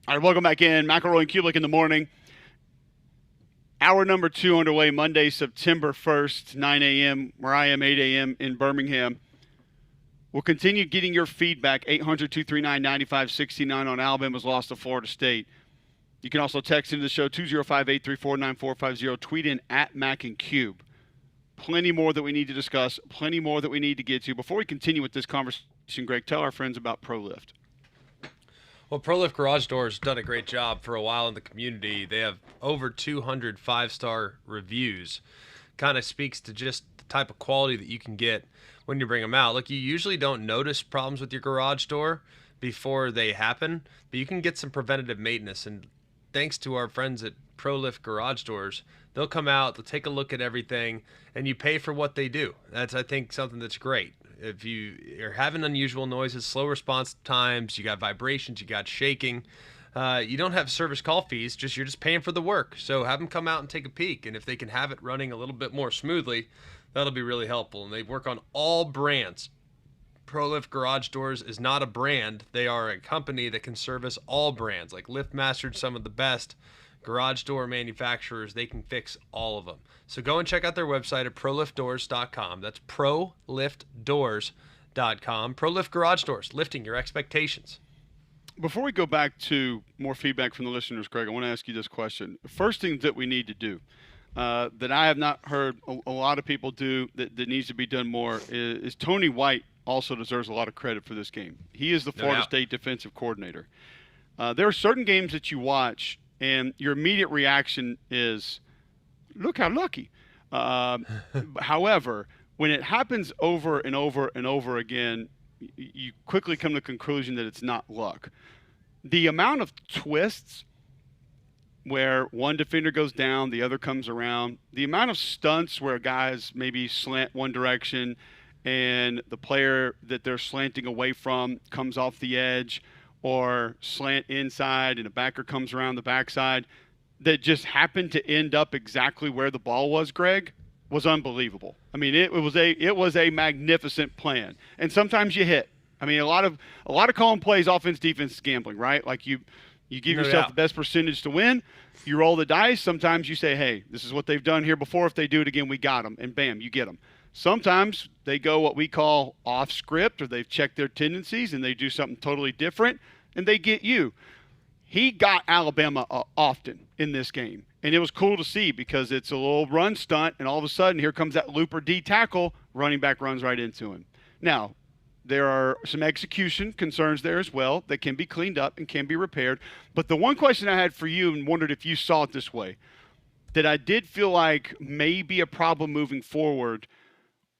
All right, welcome back in. McElroy and Cubelic in the morning. Hour number 2 underway Monday, September 1st, 9 a.m., where I am 8 a.m. in Birmingham. We'll continue getting your feedback, 800-239-9569 on Alabama's loss to Florida State. You can also text into the show, 205-834-9450. Tweet in at Mac and Cube. Plenty more that we need to discuss, plenty more that we need to get to. Before we continue with this conversation, Greg, tell our friends about ProLift. Well, ProLift Garage Doors done a great job for a while in the community. They have over 200 five-star reviews. Kind of speaks to just the type of quality that you can get when you bring them out. Look, you usually don't notice problems with your garage door before they happen, but you can get some preventative maintenance. And thanks to our friends at ProLift Garage Doors, they'll come out, they'll take a look at everything, and you pay for what they do. That's, I think, something that's great. If you are having unusual noises, slow response times, you got vibrations, you got shaking, you don't have service call fees, you're just paying for the work. So have them come out and take a peek. And if they can have it running a little bit more smoothly, that'll be really helpful. And they work on all brands. ProLift Garage Doors is not a brand. They are a company that can service all brands. Like LiftMaster's some of the best garage door manufacturers. They can fix all of them. So go and check out their website at proliftdoors.com. That's proliftdoors.com. ProLift Garage Doors, lifting your expectations. Before we go back to more feedback from the listeners, Greg, I want to ask you this question. The first thing that we need to do that I have not heard a lot of people do that needs to be done more is Tony White also deserves a lot of credit for this game. He is the Florida State defensive coordinator. There are certain games that you watch and your immediate reaction is, look how lucky. However, when it happens over and over and over again, you quickly come to the conclusion that it's not luck. The amount of twists where one defender goes down, the other comes around, the amount of stunts where guys maybe slant one direction and the player that they're slanting away from comes off the edge, or slant inside and a backer comes around the backside, that just happened to end up exactly where the ball was, Greg, was unbelievable. I mean, it was a magnificent plan. And sometimes you hit. I mean, a lot of calling plays, offense, defense, gambling, right? Like you give yourself the best percentage to win. You roll the dice. Sometimes you say, hey, this is what they've done here before. If they do it again, we got them. And bam, you get them. Sometimes they go what we call off script, or they've checked their tendencies and they do something totally different and they get you. He got Alabama often in this game. And it was cool to see because it's a little run stunt, and all of a sudden here comes that looper D tackle, running back runs right into him. Now, there are some execution concerns there as well that can be cleaned up and can be repaired. But the one question I had for you, and wondered if you saw it this way, that I did feel like may be a problem moving forward,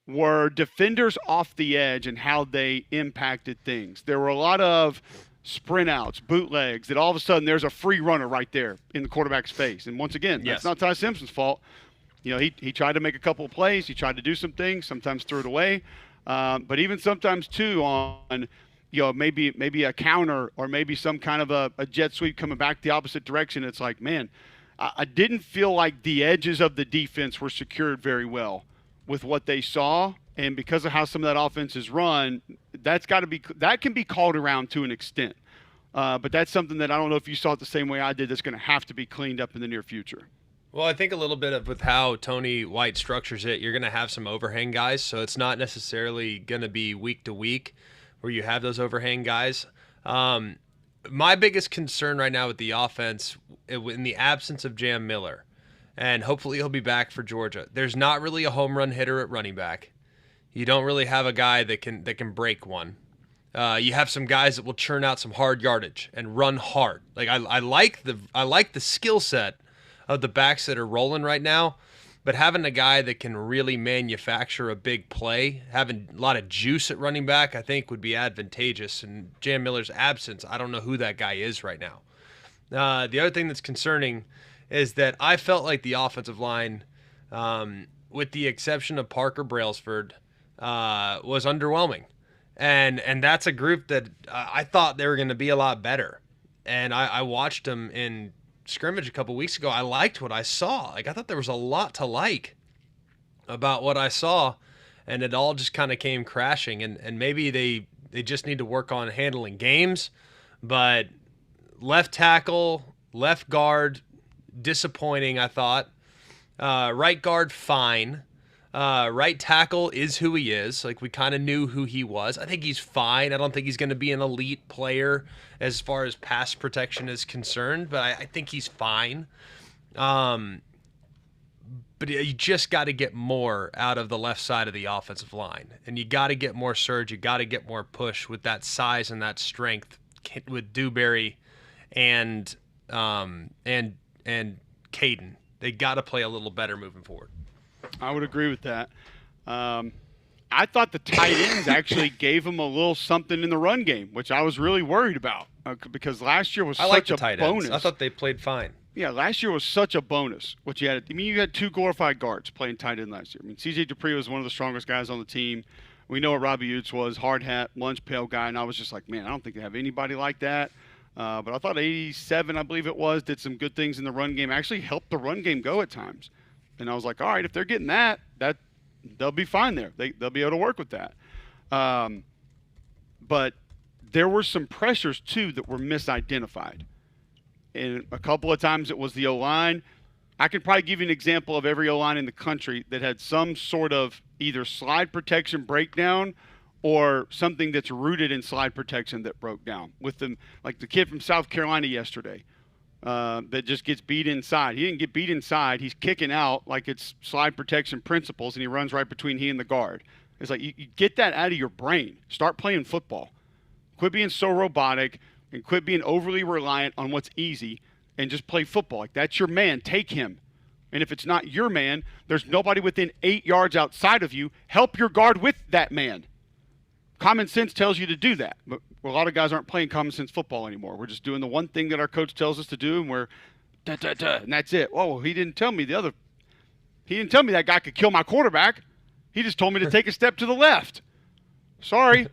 were defenders off the edge and how they impacted things. There were a lot of sprint outs, bootlegs, that all of a sudden there's a free runner right there in the quarterback's face. And once again, that's not Ty Simpson's fault. You know, he tried to make a couple of plays. He tried to do some things, sometimes threw it away. But even sometimes, too, on, you know, maybe a counter or maybe some kind of a jet sweep coming back the opposite direction, it's like, man, I didn't feel like the edges of the defense were secured very well with what they saw. And because of how some of that offense is run, that can be called around to an extent. But that's something that I don't know if you saw it the same way I did, that's going to have to be cleaned up in the near future. Well, I think a little bit of with how Tony White structures it, you're going to have some overhang guys, so it's not necessarily going to be week to week where you have those overhang guys. My biggest concern right now with the offense, in the absence of Jam Miller, and hopefully he'll be back for Georgia, there's not really a home run hitter at running back. You don't really have a guy that can break one. You have some guys that will churn out some hard yardage and run hard. Like I like the skill set of the backs that are rolling right now, but having a guy that can really manufacture a big play, having a lot of juice at running back, I think would be advantageous. In Jam Miller's absence, I don't know who that guy is right now. The other thing that's concerning is that I felt like the offensive line, with the exception of Parker Brailsford, was underwhelming. And that's a group that I thought they were going to be a lot better. And I watched them in scrimmage a couple weeks ago. I liked what I saw. Like, I thought there was a lot to like about what I saw, and it all just kind of came crashing. And maybe they just need to work on handling games. But left tackle, left guard, disappointing, I thought. Right guard, fine. Right tackle is who he is. Like, we kind of knew who he was. I think he's fine. I don't think he's going to be an elite player as far as pass protection is concerned, but I think he's fine. But you just got to get more out of the left side of the offensive line, and you got to get more surge. You got to get more push with that size and that strength with Dewberry and Caden. They got to play a little better moving forward. I would agree with that. I thought the tight ends actually gave him a little something in the run game, which I was really worried about because last year was such a bonus. I thought they played fine. Yeah, last year was such a bonus. You had two glorified guards playing tight end last year. I mean, C.J. Dupree was one of the strongest guys on the team. We know what Robbie Utes was, hard hat, lunch pail guy, and I was just like, man, I don't think they have anybody like that. But I thought 87, I believe it was, did some good things in the run game, actually helped the run game go at times. And I was like, all right, if they're getting that they'll be fine there. They'll be able to work with that. But there were some pressures, too, that were misidentified. And a couple of times it was the O-line. I could probably give you an example of every O-line in the country that had some sort of either slide protection breakdown or something that's rooted in slide protection that broke down. With them, like the kid from South Carolina yesterday that just gets beat inside. He didn't get beat inside. He's kicking out like it's slide protection principles, and he runs right between he and the guard. It's like you get that out of your brain. Start playing football. Quit being so robotic. And quit being overly reliant on what's easy and just play football. Like, that's your man. Take him. And if it's not your man, there's nobody within 8 yards outside of you. Help your guard with that man. Common sense tells you to do that. But a lot of guys aren't playing common sense football anymore. We're just doing the one thing that our coach tells us to do, and we're and that's it. Oh, well, he didn't tell me that guy could kill my quarterback. He just told me to take a step to the left. Sorry.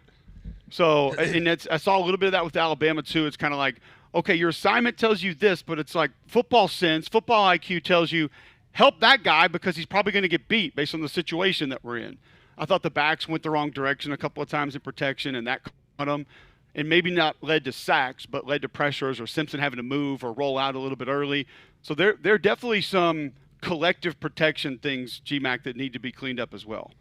So, and I saw a little bit of that with Alabama, too. It's kind of like, okay, your assignment tells you this, but it's like football sense, football IQ tells you, help that guy because he's probably going to get beat based on the situation that we're in. I thought the backs went the wrong direction a couple of times in protection, and that caught them. And maybe not led to sacks, but led to pressures or Simpson having to move or roll out a little bit early. So there are definitely some collective protection things, GMAC, that need to be cleaned up as well.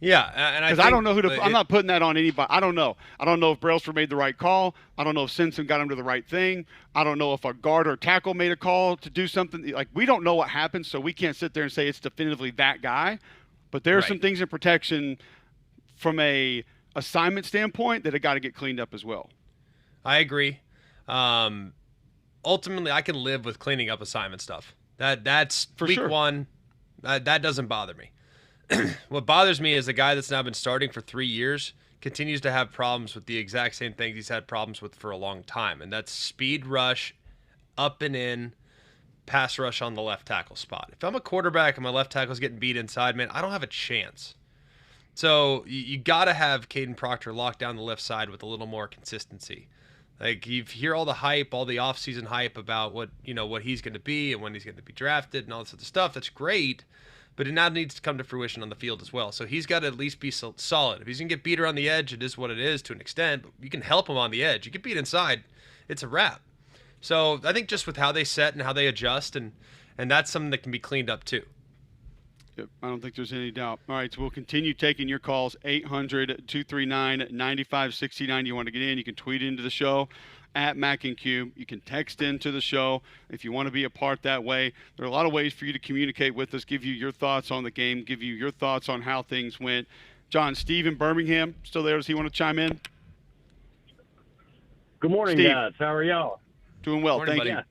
Yeah, and I don't know who to. I'm not putting that on anybody. I don't know. I don't know if Brailsford made the right call. I don't know if Simpson got him to the right thing. I don't know if a guard or tackle made a call to do something. Like, we don't know what happened, so we can't sit there and say it's definitively that guy. But there are some things in protection from a assignment standpoint that have got to get cleaned up as well. I agree. Ultimately, I can live with cleaning up assignment stuff. That's for week one. That doesn't bother me. What bothers me is the guy that's now been starting for 3 years continues to have problems with the exact same things he's had problems with for a long time, and that's speed rush, up and in, pass rush on the left tackle spot. If I'm a quarterback and my left tackle's getting beat inside, man, I don't have a chance. So you got to have Caden Proctor lock down the left side with a little more consistency. Like, you hear all the hype, all the offseason hype about what he's going to be and when he's going to be drafted and all this other stuff. That's great. But it now needs to come to fruition on the field as well. So he's got to at least be solid. If he's going to get beat around the edge, it is what it is to an extent. But you can help him on the edge. You get beat inside, it's a wrap. So I think just with how they set and how they adjust, and that's something that can be cleaned up too. Yep, I don't think there's any doubt. All right, so we'll continue taking your calls, 800-239-9569. You want to get in, you can tweet into the show at Mac and Cube. You can text into the show if you want to be a part that way. There are a lot of ways for you to communicate with us, give you your thoughts on the game, give you your thoughts on how things went. John, Steve in Birmingham, still there? Does he want to chime in? Good morning, Steve. Guys. How are y'all? Doing well, Morning, thank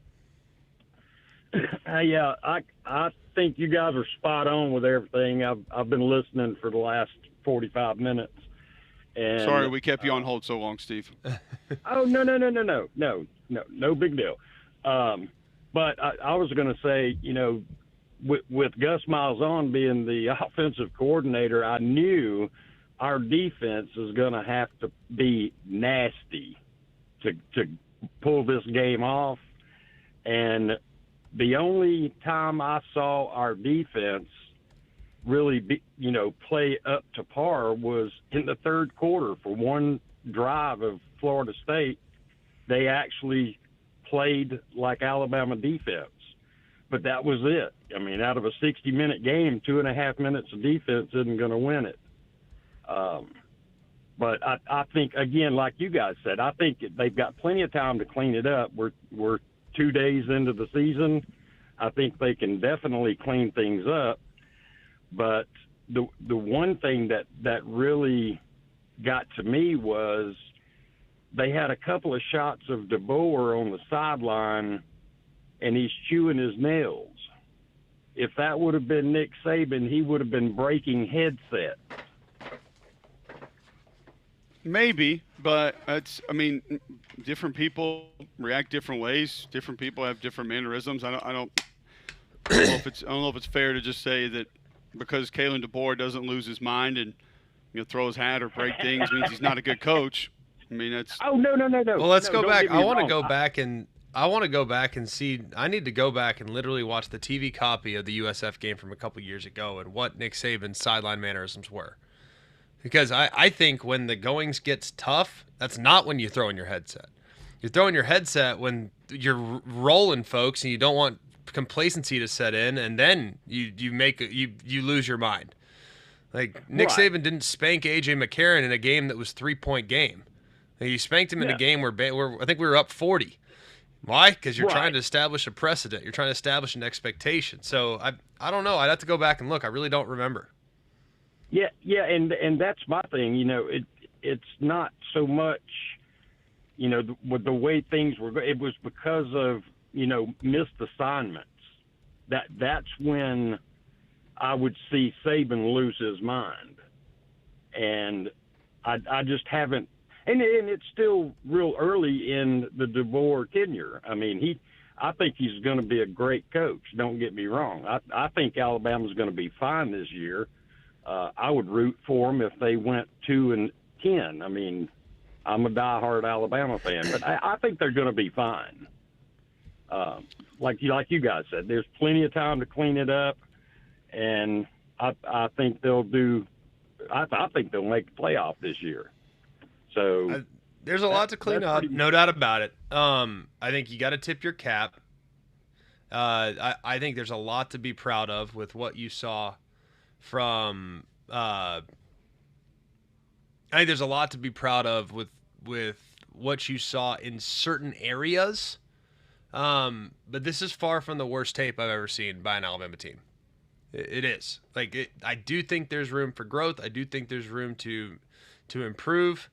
buddy. you. Yeah, I think you guys are spot on with everything. I've been listening for the last 45 minutes. And, sorry we kept you on hold so long, Steve. Oh, no big deal. But I was going to say, with Gus Malzahn being the offensive coordinator, I knew our defense is going to have to be nasty to pull this game off. And the only time I saw our defense really play up to par was in the third quarter. For one drive of Florida State, they actually played like Alabama defense. But that was it. I mean, out of a 60-minute game, 2.5 minutes of defense isn't going to win it. But I think, again, like you guys said, I think they've got plenty of time to clean it up. We're 2 days into the season. I think they can definitely clean things up. But the one thing that really got to me was they had a couple of shots of DeBoer on the sideline, and he's chewing his nails. If that would have been Nick Saban, he would have been breaking headsets. Maybe, but different people react different ways. Different people have different mannerisms. I don't know if it's fair to just say that because Kalen DeBoer doesn't lose his mind and throw his hat or break things means he's not a good coach. I mean, that's. Oh no. Well, let's go back. I want to go back and see. I need to go back and literally watch the TV copy of the USF game from a couple years ago and what Nick Saban's sideline mannerisms were. Because I think when the goings gets tough, that's not when you throw in your headset. You're throwing your headset when you're rolling folks and you don't want complacency to set in, and then you lose your mind. Like Nick Saban didn't spank A.J. McCarron in a game that was 3-point game. You spanked him in a game where I think we were up 40. Why? Because you're trying to establish a precedent. You're trying to establish an expectation. So I don't know. I'd have to go back and look. I really don't remember. Yeah, and that's my thing. It's not so much, with the way things were. It was because of missed assignments. That's when I would see Saban lose his mind, and I just haven't. And it's still real early in the DeBoer tenure. I mean, I think he's going to be a great coach. Don't get me wrong. I think Alabama's going to be fine this year. I would root for them if they went 2-10. I mean, I'm a diehard Alabama fan, but I think they're going to be fine. Like you guys said, there's plenty of time to clean it up, and I think they'll do. I think they'll make the playoff this year. So there's a lot to clean up, no doubt about it. I think you got to tip your cap. I think there's a lot to be proud of with what you saw from. I think there's a lot to be proud of with what you saw in certain areas. But this is far from the worst tape I've ever seen by an Alabama team. It is. I do think there's room for growth. I do think there's room to improve.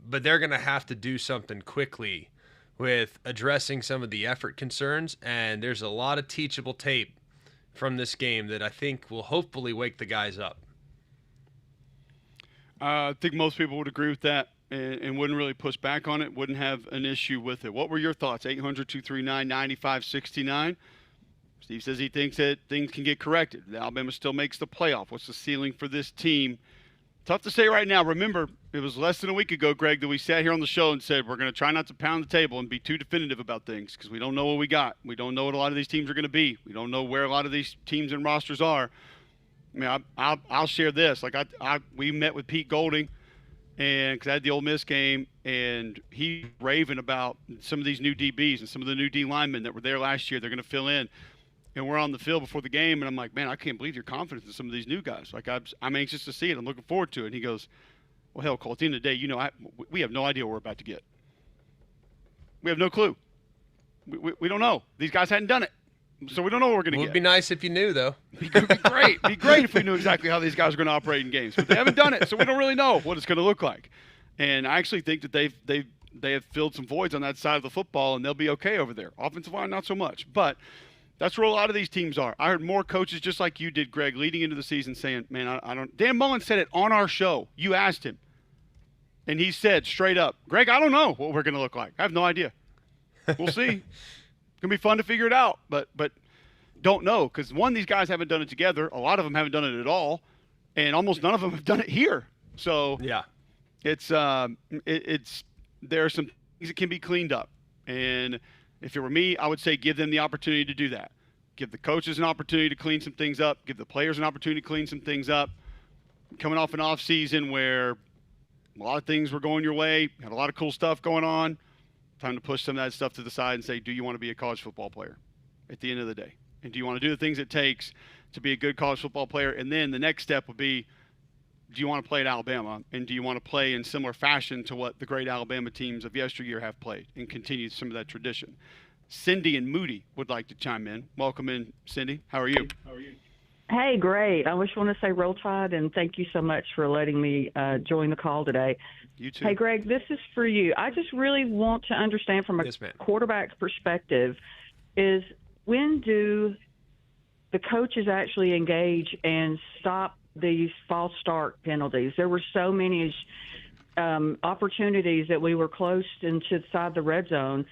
But they're going to have to do something quickly with addressing some of the effort concerns. And there's a lot of teachable tape from this game that I think will hopefully wake the guys up. I think most people would agree with that and wouldn't really push back on it, wouldn't have an issue with it. What were your thoughts? 800-239-9569. Steve says he thinks that things can get corrected. Alabama still makes the playoff. What's the ceiling for this team? Tough to say right now. Remember, it was less than a week ago, Greg, that we sat here on the show and said we're going to try not to pound the table and be too definitive about things because we don't know what we got. We don't know what a lot of these teams are going to be. We don't know where a lot of these teams and rosters are. I mean, I'll share this. We met with Pete Golding, and because I had the Ole Miss game, and he raving about some of these new DBs and some of the new D linemen that were there last year. They're going to fill in. And we're on the field before the game, and I'm like, man, I can't believe your confidence in some of these new guys. I'm anxious to see it. I'm looking forward to it. And he goes, well, hell, Cole, at the end of the day, we have no idea what we're about to get. We have no clue. We don't know. These guys hadn't done it. So we don't know what we're going to get. It would be nice if you knew, though. It'd be great. It'd be great if we knew exactly how these guys are going to operate in games. But they haven't done it, so we don't really know what it's going to look like. And I actually think that they have filled some voids on that side of the football, and they'll be okay over there. Offensive line, not so much. But that's where a lot of these teams are. I heard more coaches just like you did, Greg, leading into the season saying, man, I don't – Dan Mullen said it on our show. You asked him. And he said straight up, Greg, I don't know what we're going to look like. I have no idea. We'll see. It's going to be fun to figure it out. But don't know because, one, these guys haven't done it together. A lot of them haven't done it at all. And almost none of them have done it here. So yeah, it's there are some things that can be cleaned up. And – if it were me, I would say give them the opportunity to do that. Give the coaches an opportunity to clean some things up. Give the players an opportunity to clean some things up. Coming off an off season where a lot of things were going your way, had a lot of cool stuff going on. Time to push some of that stuff to the side and say, do you want to be a college football player at the end of the day? And do you want to do the things it takes to be a good college football player? And then the next step would be, do you want to play at Alabama? And do you want to play in similar fashion to what the great Alabama teams of yesteryear have played and continue some of that tradition? Cindy and Moody would like to chime in. Welcome in, Cindy. How are you? Hey, great. I just want to say Roll Tide, and thank you so much for letting me join the call today. You too. Hey, Greg, this is for you. I just really want to understand from a quarterback's perspective is when do the coaches actually engage and stop these false start penalties? There were so many opportunities that we were close inside the red zone,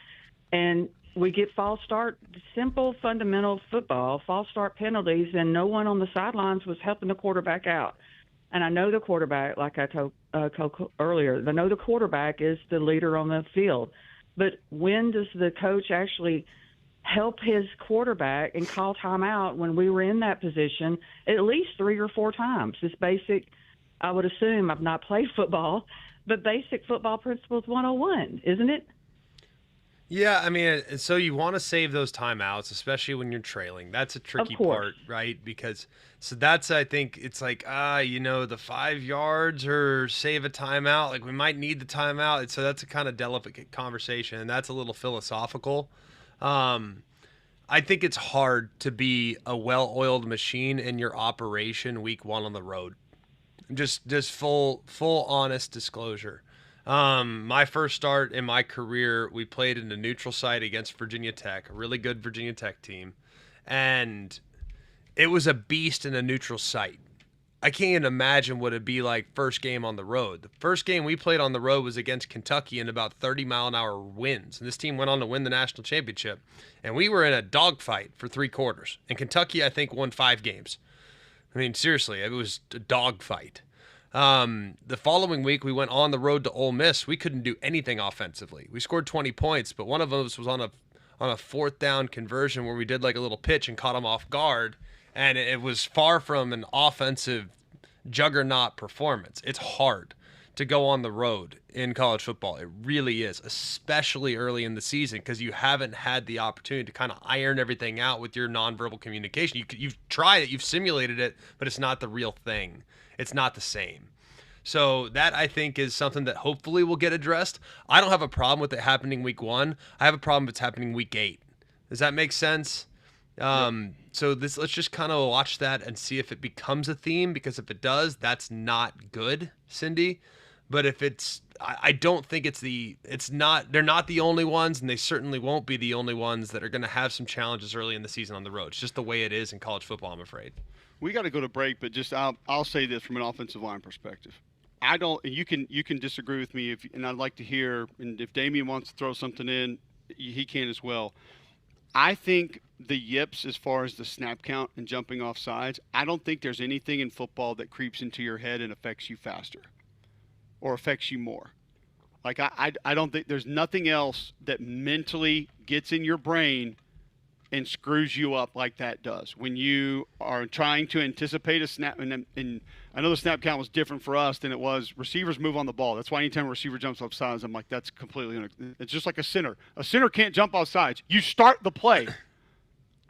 and we get false start, simple, fundamental football, false start penalties, and no one on the sidelines was helping the quarterback out. And I know the quarterback, like I told earlier, I know the quarterback is the leader on the field. But when does the coach actually help his quarterback and call timeout when we were in that position at least 3 or 4 times? It's basic, I would assume, I've not played football, but basic football principles 101, isn't it? Yeah, I mean, so you want to save those timeouts, especially when you're trailing. That's a tricky part, right? Because so that's, I think, it's like, the 5 yards or save a timeout. Like, we might need the timeout. So that's a kind of delicate conversation, and that's a little philosophical. I think it's hard to be a well-oiled machine in your operation week 1 on the road. Just full honest disclosure. My first start in my career, we played in a neutral site against Virginia Tech, a really good Virginia Tech team. And it was a beast in a neutral site. I can't even imagine what it'd be like first game on the road. The first game we played on the road was against Kentucky in about 30-mile-an-hour winds. And this team went on to win the national championship. And we were in a dogfight for 3 quarters. And Kentucky, I think, won 5 games. I mean, seriously, it was a dogfight. The following week, we went on the road to Ole Miss. We couldn't do anything offensively. We scored 20 points, but one of those was on a 4th down conversion where we did like a little pitch and caught them off guard, and it was far from an offensive juggernaut performance. It's hard to go on the road in college football. It really is, especially early in the season, because you haven't had the opportunity to kind of iron everything out with your nonverbal communication. You've tried it, you've simulated it, but it's not the real thing. It's not the same. So that, I think, is something that hopefully will get addressed. I don't have a problem with it happening week 1. I have a problem with it's happening week 8. Does that make sense? So let's just kind of watch that and see if it becomes a theme, because if it does, that's not good, Cindy. But if I don't think they're not the only ones, and they certainly won't be the only ones that are going to have some challenges early in the season on the road. It's just the way it is in college football, I'm afraid. We got to go to break, but just I'll say this from an offensive line perspective. I don't. And you can disagree with me, and I'd like to hear. And if Damian wants to throw something in, he can as well. I think the yips, as far as the snap count and jumping off sides, I don't think there's anything in football that creeps into your head and affects you faster, or affects you more. Like I don't think there's nothing else that mentally gets in your brain and screws you up like that does when you are trying to anticipate a snap. And I know the snap count was different for us than it was. Receivers move on the ball. That's why anytime a receiver jumps off sides, I'm like, that's completely it's just like a center. A center can't jump off sides. You start the play.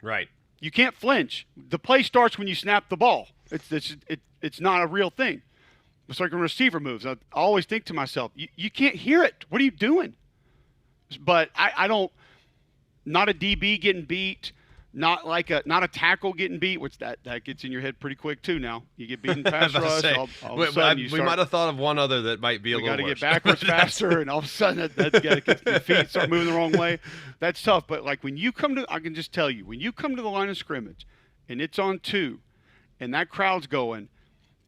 Right. You can't flinch. The play starts when you snap the ball. It's not a real thing. It's like when a receiver moves. I always think to myself, you can't hear it. What are you doing? But I don't. Not a DB getting beat, not a tackle getting beat, which that gets in your head pretty quick too. Now you get beaten pass rush. All of a sudden we might have thought of one other that might be a little worse. We got to get backwards faster, and all of a sudden your feet start moving the wrong way. That's tough. But like when you come to, I can just tell you, when you come to the line of scrimmage, and it's on 2, and that crowd's going,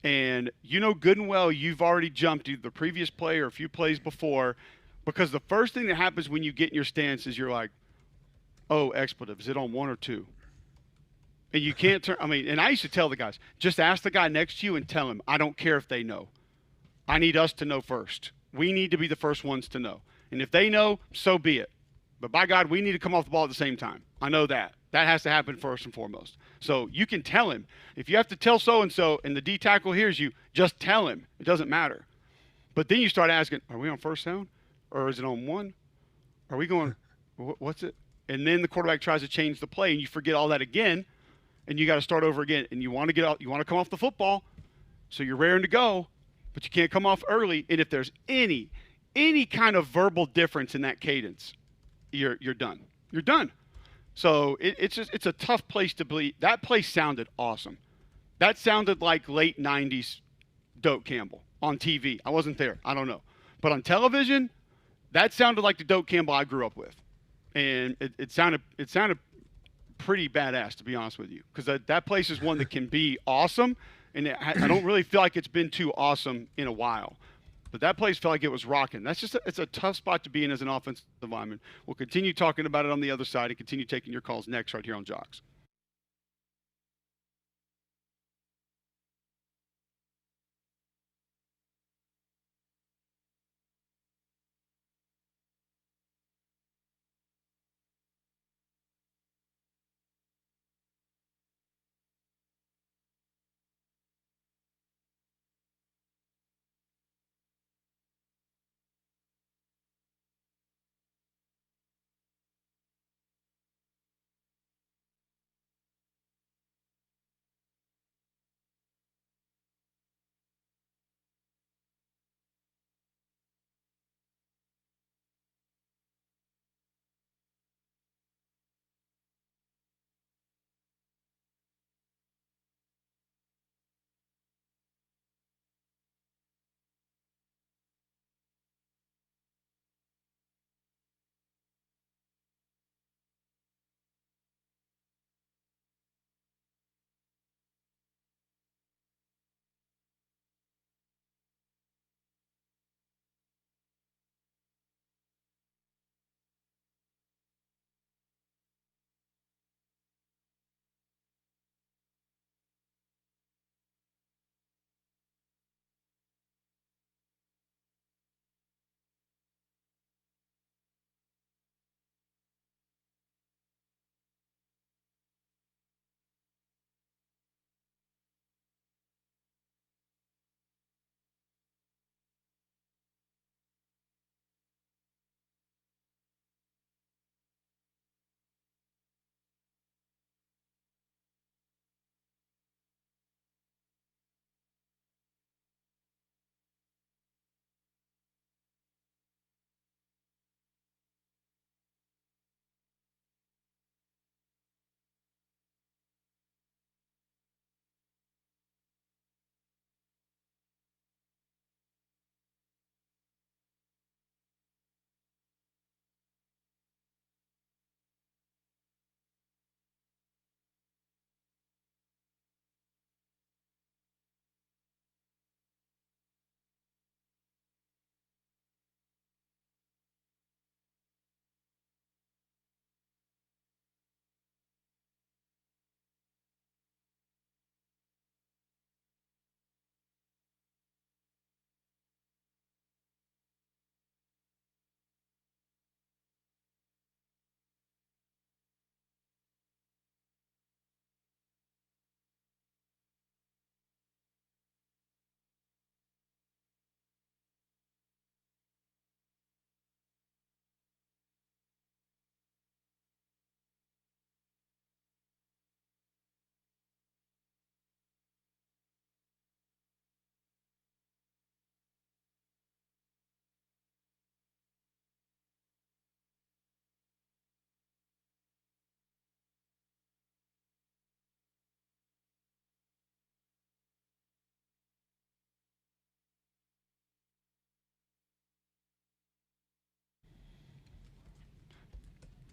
and you know good and well you've already jumped either the previous play or a few plays before, because the first thing that happens when you get in your stance is you're like, oh, expletive. Is it on 1 or 2? And you can't turn. I mean, and I used to tell the guys, just ask the guy next to you and tell him, I don't care if they know. I need us to know first. We need to be the first ones to know. And if they know, so be it. But by God, we need to come off the ball at the same time. I know that. That has to happen first and foremost. So you can tell him. If you have to tell so-and-so and the D tackle hears you, just tell him. It doesn't matter. But then you start asking, are we on first down? Or is it on 1? Are we going? What's it? And then the quarterback tries to change the play, and you forget all that again, and you got to start over again. And you want to get out, you want to come off the football, so you're raring to go, but you can't come off early. And if there's any kind of verbal difference in that cadence, you're done. You're done. So it's a tough place to be. That place sounded awesome. That sounded like late '90s Doak Campbell on TV. I wasn't there. I don't know, but on television, that sounded like the Doak Campbell I grew up with, and it sounded pretty badass, to be honest with you, because that place is one that can be awesome, and I don't really feel like it's been too awesome in a while. But that place felt like it was rocking. That's just it's a tough spot to be in as an offensive lineman. We'll continue talking about it on the other side and continue taking your calls next right here on Jox.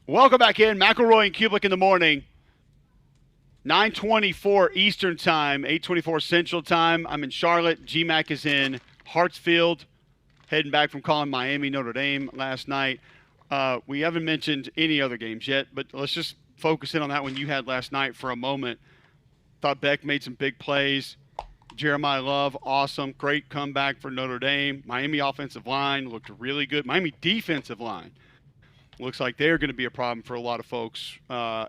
Welcome back in. McElroy and Cubelic in the morning. 9:24 Eastern Time, 8:24 Central Time. I'm in Charlotte. GMAC is in Hartsfield, heading back from calling Miami, Notre Dame last night. We haven't mentioned any other games yet, but let's just focus in on that one you had last night for a moment. Thought Beck made some big plays. Jeremiah Love, awesome. Great comeback for Notre Dame. Miami offensive line looked really good. Miami defensive line looks like they're going to be a problem for a lot of folks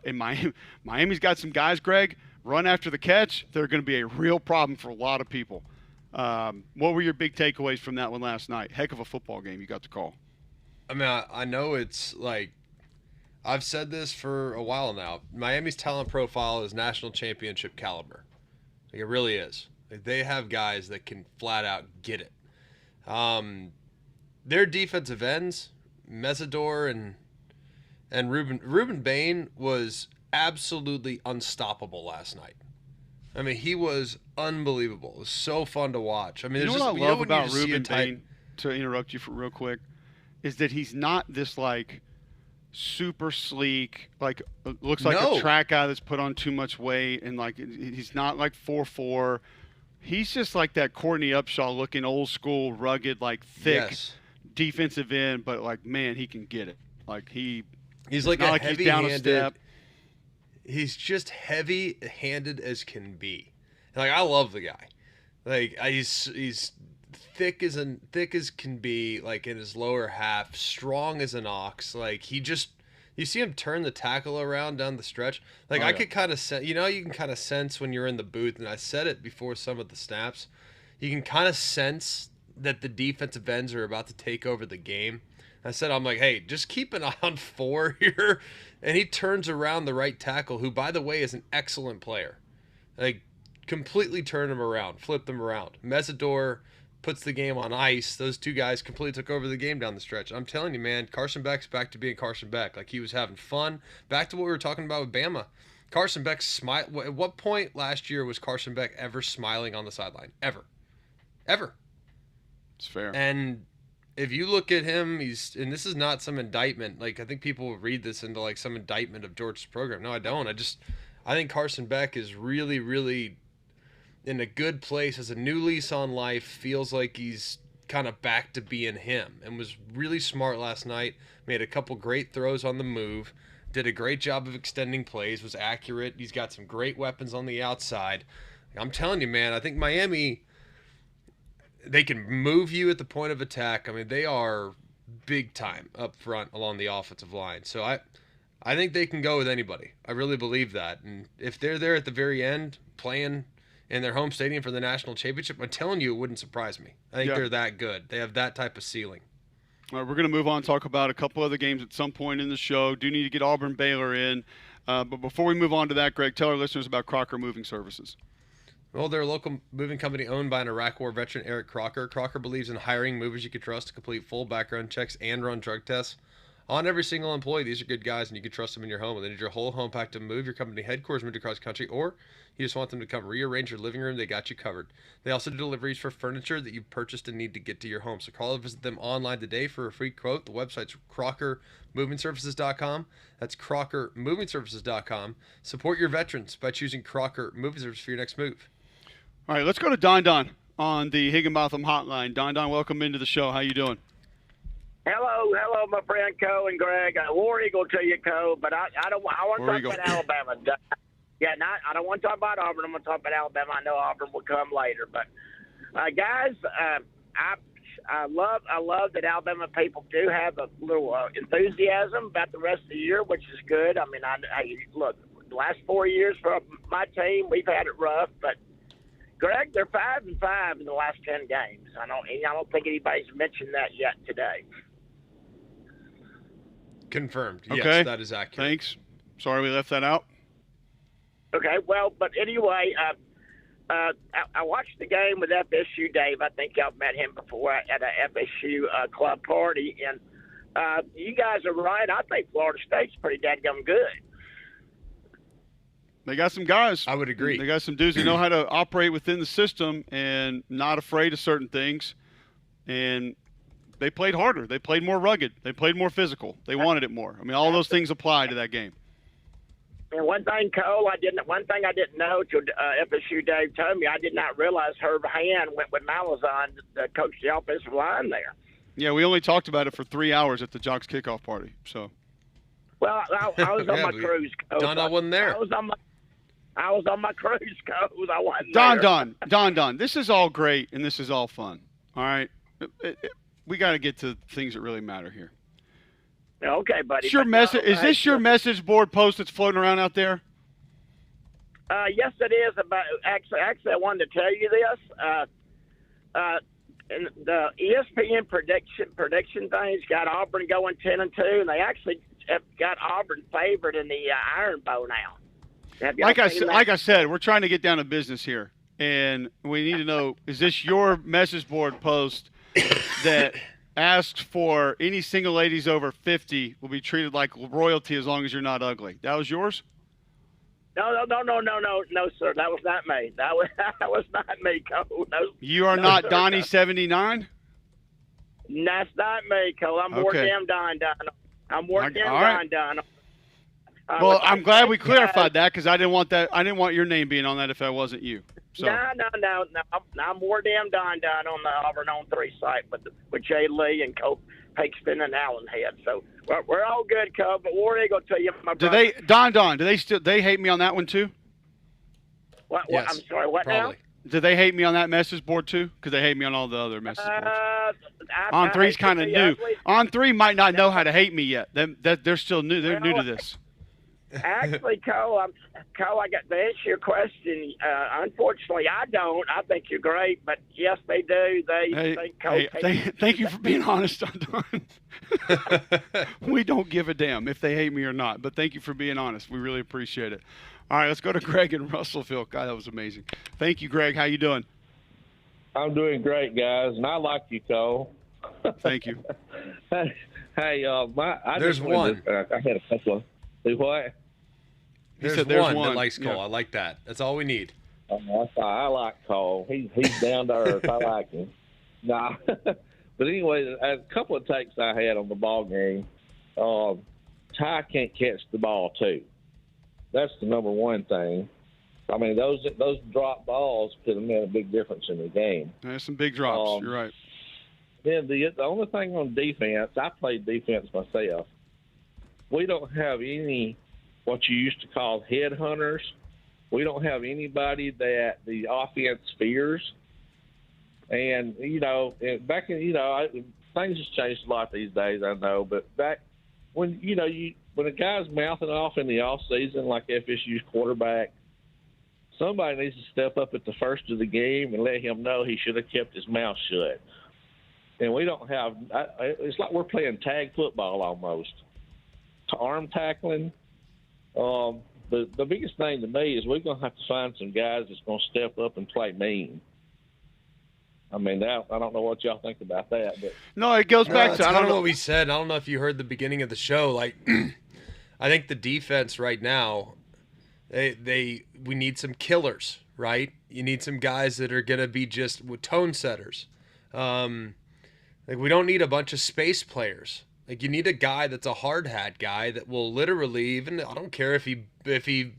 in Miami. Miami's got some guys, Greg, run after the catch. They're going to be a real problem for a lot of people. What were your big takeaways from that one last night? Heck of a football game you got to call. I mean, I know it's like, I've said this for a while now. Miami's talent profile is national championship caliber. Like, it really is. Like, they have guys that can flat out get it. Their defensive ends, Mesidor and Ruben Bain was absolutely unstoppable last night. I mean, he was unbelievable. It was so fun to watch. I mean, You know there's what just, I love when you about just see a Ruben tight- Bain, to interrupt you for real quick, is that he's not this like super sleek, like looks like No. a track guy that's put on too much weight, and like he's not like 4'4". He's just like that Courtney Upshaw looking old school, rugged, like thick Yes. defensive end, but like man, he can get it. Like He's it's like not a like he's down a heavy-handed. step. He's just heavy-handed as can be. And, like, I love the guy. Like, he's thick as can be. Like, in his lower half, strong as an ox. Like, you see him turn the tackle around down the stretch. Like, Oh, I yeah. could kind of sense. You know, you can kind of sense when you're in the booth, and I said it before some of the snaps. You can kind of sense that the defensive ends are about to take over the game. I said, I'm like, hey, just keep an eye on 4 here. And he turns around the right tackle, who, by the way, is an excellent player. Like, completely turned him around, flipped him around. Mesidor puts the game on ice. Those two guys completely took over the game down the stretch. I'm telling you, man, Carson Beck's back to being Carson Beck. Like, he was having fun. Back to what we were talking about with Bama. Carson Beck smile. At what point last year was Carson Beck ever smiling on the sideline? Ever. It's fair. And if you look at him, and this is not some indictment. Like, I think people read this into like some indictment of George's program. No, I don't. I think Carson Beck is really, really in a good place, as a new lease on life. Feels like he's kind of back to being him, and was really smart last night. Made a couple great throws on the move. Did a great job of extending plays. Was accurate. He's got some great weapons on the outside. I'm telling you, man. I think Miami, they can move you at the point of attack. I mean, they are big time up front along the offensive line. So I think they can go with anybody. I really believe that. And if they're there at the very end playing in their home stadium for the national championship, I'm telling you, it wouldn't surprise me. I think they're that good. They have that type of ceiling. All right, we're going to move on and talk about a couple other games at some point in the show. Do need to get Auburn Baylor in. But before we move on to that, Greg, tell our listeners about Crocker Moving Services. Well, they're a local moving company owned by an Iraq War veteran, Eric Crocker. Crocker believes in hiring movers you can trust to complete full background checks and run drug tests on every single employee. These are good guys, and you can trust them in your home. If they need your whole home packed to move, your company headquarters moved across the country, or you just want them to come rearrange your living room, they got you covered. They also do deliveries for furniture that you've purchased and need to get to your home. So call or visit them online today for a free quote. The website's crockermovingservices.com. That's crockermovingservices.com. Support your veterans by choosing Crocker Moving Services for your next move. All right, let's go to Don on the Higginbotham hotline. Don, welcome into the show. How you doing? Hello, my friend Co and Greg. War Eagle to you, Co. But I want to talk about Alabama. Yeah, I don't want to talk about Auburn. I'm going to talk about Alabama. I know Auburn will come later, but guys, I love that Alabama people do have a little enthusiasm about the rest of the year, which is good. I mean, I look, the last 4 years for my team, we've had it rough, but Greg, they're 5-5 in the last 10 games. I don't think anybody's mentioned that yet today. Confirmed. Okay. Yes, that is accurate. Thanks. Sorry we left that out. Okay, well, but anyway, I watched the game with FSU Dave. I think y'all met him before at a FSU club party, and you guys are right. I think Florida State's pretty dadgum good. They got some guys. I would agree. They got some dudes who know how to operate within the system and not afraid of certain things. And they played harder. They played more rugged. They played more physical. They wanted it more. I mean, all those things apply to that game. And one thing I didn't know till FSU Dave told me, I did not realize Herb Hand went with Malazan to coach the offensive line there. Yeah, we only talked about it for 3 hours at the Jox kickoff party. So. Well, I was on my cruise. Don, I wasn't there. I was on my cruise, Coach. I wasn't there. Don. This is all great and this is all fun. All right, we got to get to things that really matter here. Okay, buddy. Is this your message board post that's floating around out there? Yes, it is. Actually, I wanted to tell you this. and the ESPN prediction thing's got Auburn going 10-2, and they actually have got Auburn favored in the Iron Bowl now. Like I said, we're trying to get down to business here, and we need to know: is this your message board post that asks for any single ladies over 50 will be treated like royalty as long as you're not ugly? That was yours? No, sir. That was not me. That was not me, Cole. No, you are not Donnie 79. That's not me, Cole. I'm more damn done. I'm more damn done. Well, I'm glad we clarified that because I didn't want that. I didn't want your name being on that if that wasn't you. So. No. I'm more damn done on the Auburn on 3 site with Jay Lee and Cole Pakeston and Allen Head. So we're all good, Cole. But War Eagle tell you, my brother. Don? Do they hate me on that one too? What? Yes, I'm sorry. What probably. now? Do they hate me on that message board too? Because they hate me on all the other message boards. On 3's kind of new. On 3 might not know how to hate me yet. They're still new. They're new to this. Actually, Cole, I got to answer your question. Unfortunately, I don't. I think you're great, but yes, they do. They think Cole. Thank you for being honest, Don. We don't give a damn if they hate me or not, but thank you for being honest. We really appreciate it. All right, let's go to Greg in Russellville. God, that was amazing. Thank you, Greg. How you doing? I'm doing great, guys, and I like you, Cole. Thank you. Hey, there's one. I had a couple of. See what? There's one that likes Cole. Yeah. I like that. That's all we need. I like Cole. He's down to earth. I like him. Nah. But anyway, a couple of takes I had on the ball game. Ty can't catch the ball too. That's the number one thing. I mean, those drop balls could have made a big difference in the game. There's some big drops. You're right. Then the only thing on defense, I played defense myself. We don't have any what you used to call headhunters. We don't have anybody that the offense fears. And, back in, things has changed a lot these days, I know. But back when, when a guy's mouthing off in the off season, like FSU's quarterback, somebody needs to step up at the first of the game and let him know he should have kept his mouth shut. And we don't have – it's like we're playing tag football almost. Arm tackling. The biggest thing to me is we're going to have to find some guys that's going to step up and play mean. I mean, I don't know what y'all think about that. But no, it goes back to – I don't know what we said. I don't know if you heard the beginning of the show. Like, I think the defense right now, we need some killers, right? You need some guys that are going to be just tone setters. Like, we don't need a bunch of space players. Like, you need a guy that's a hard hat guy that will literally, even I don't care if he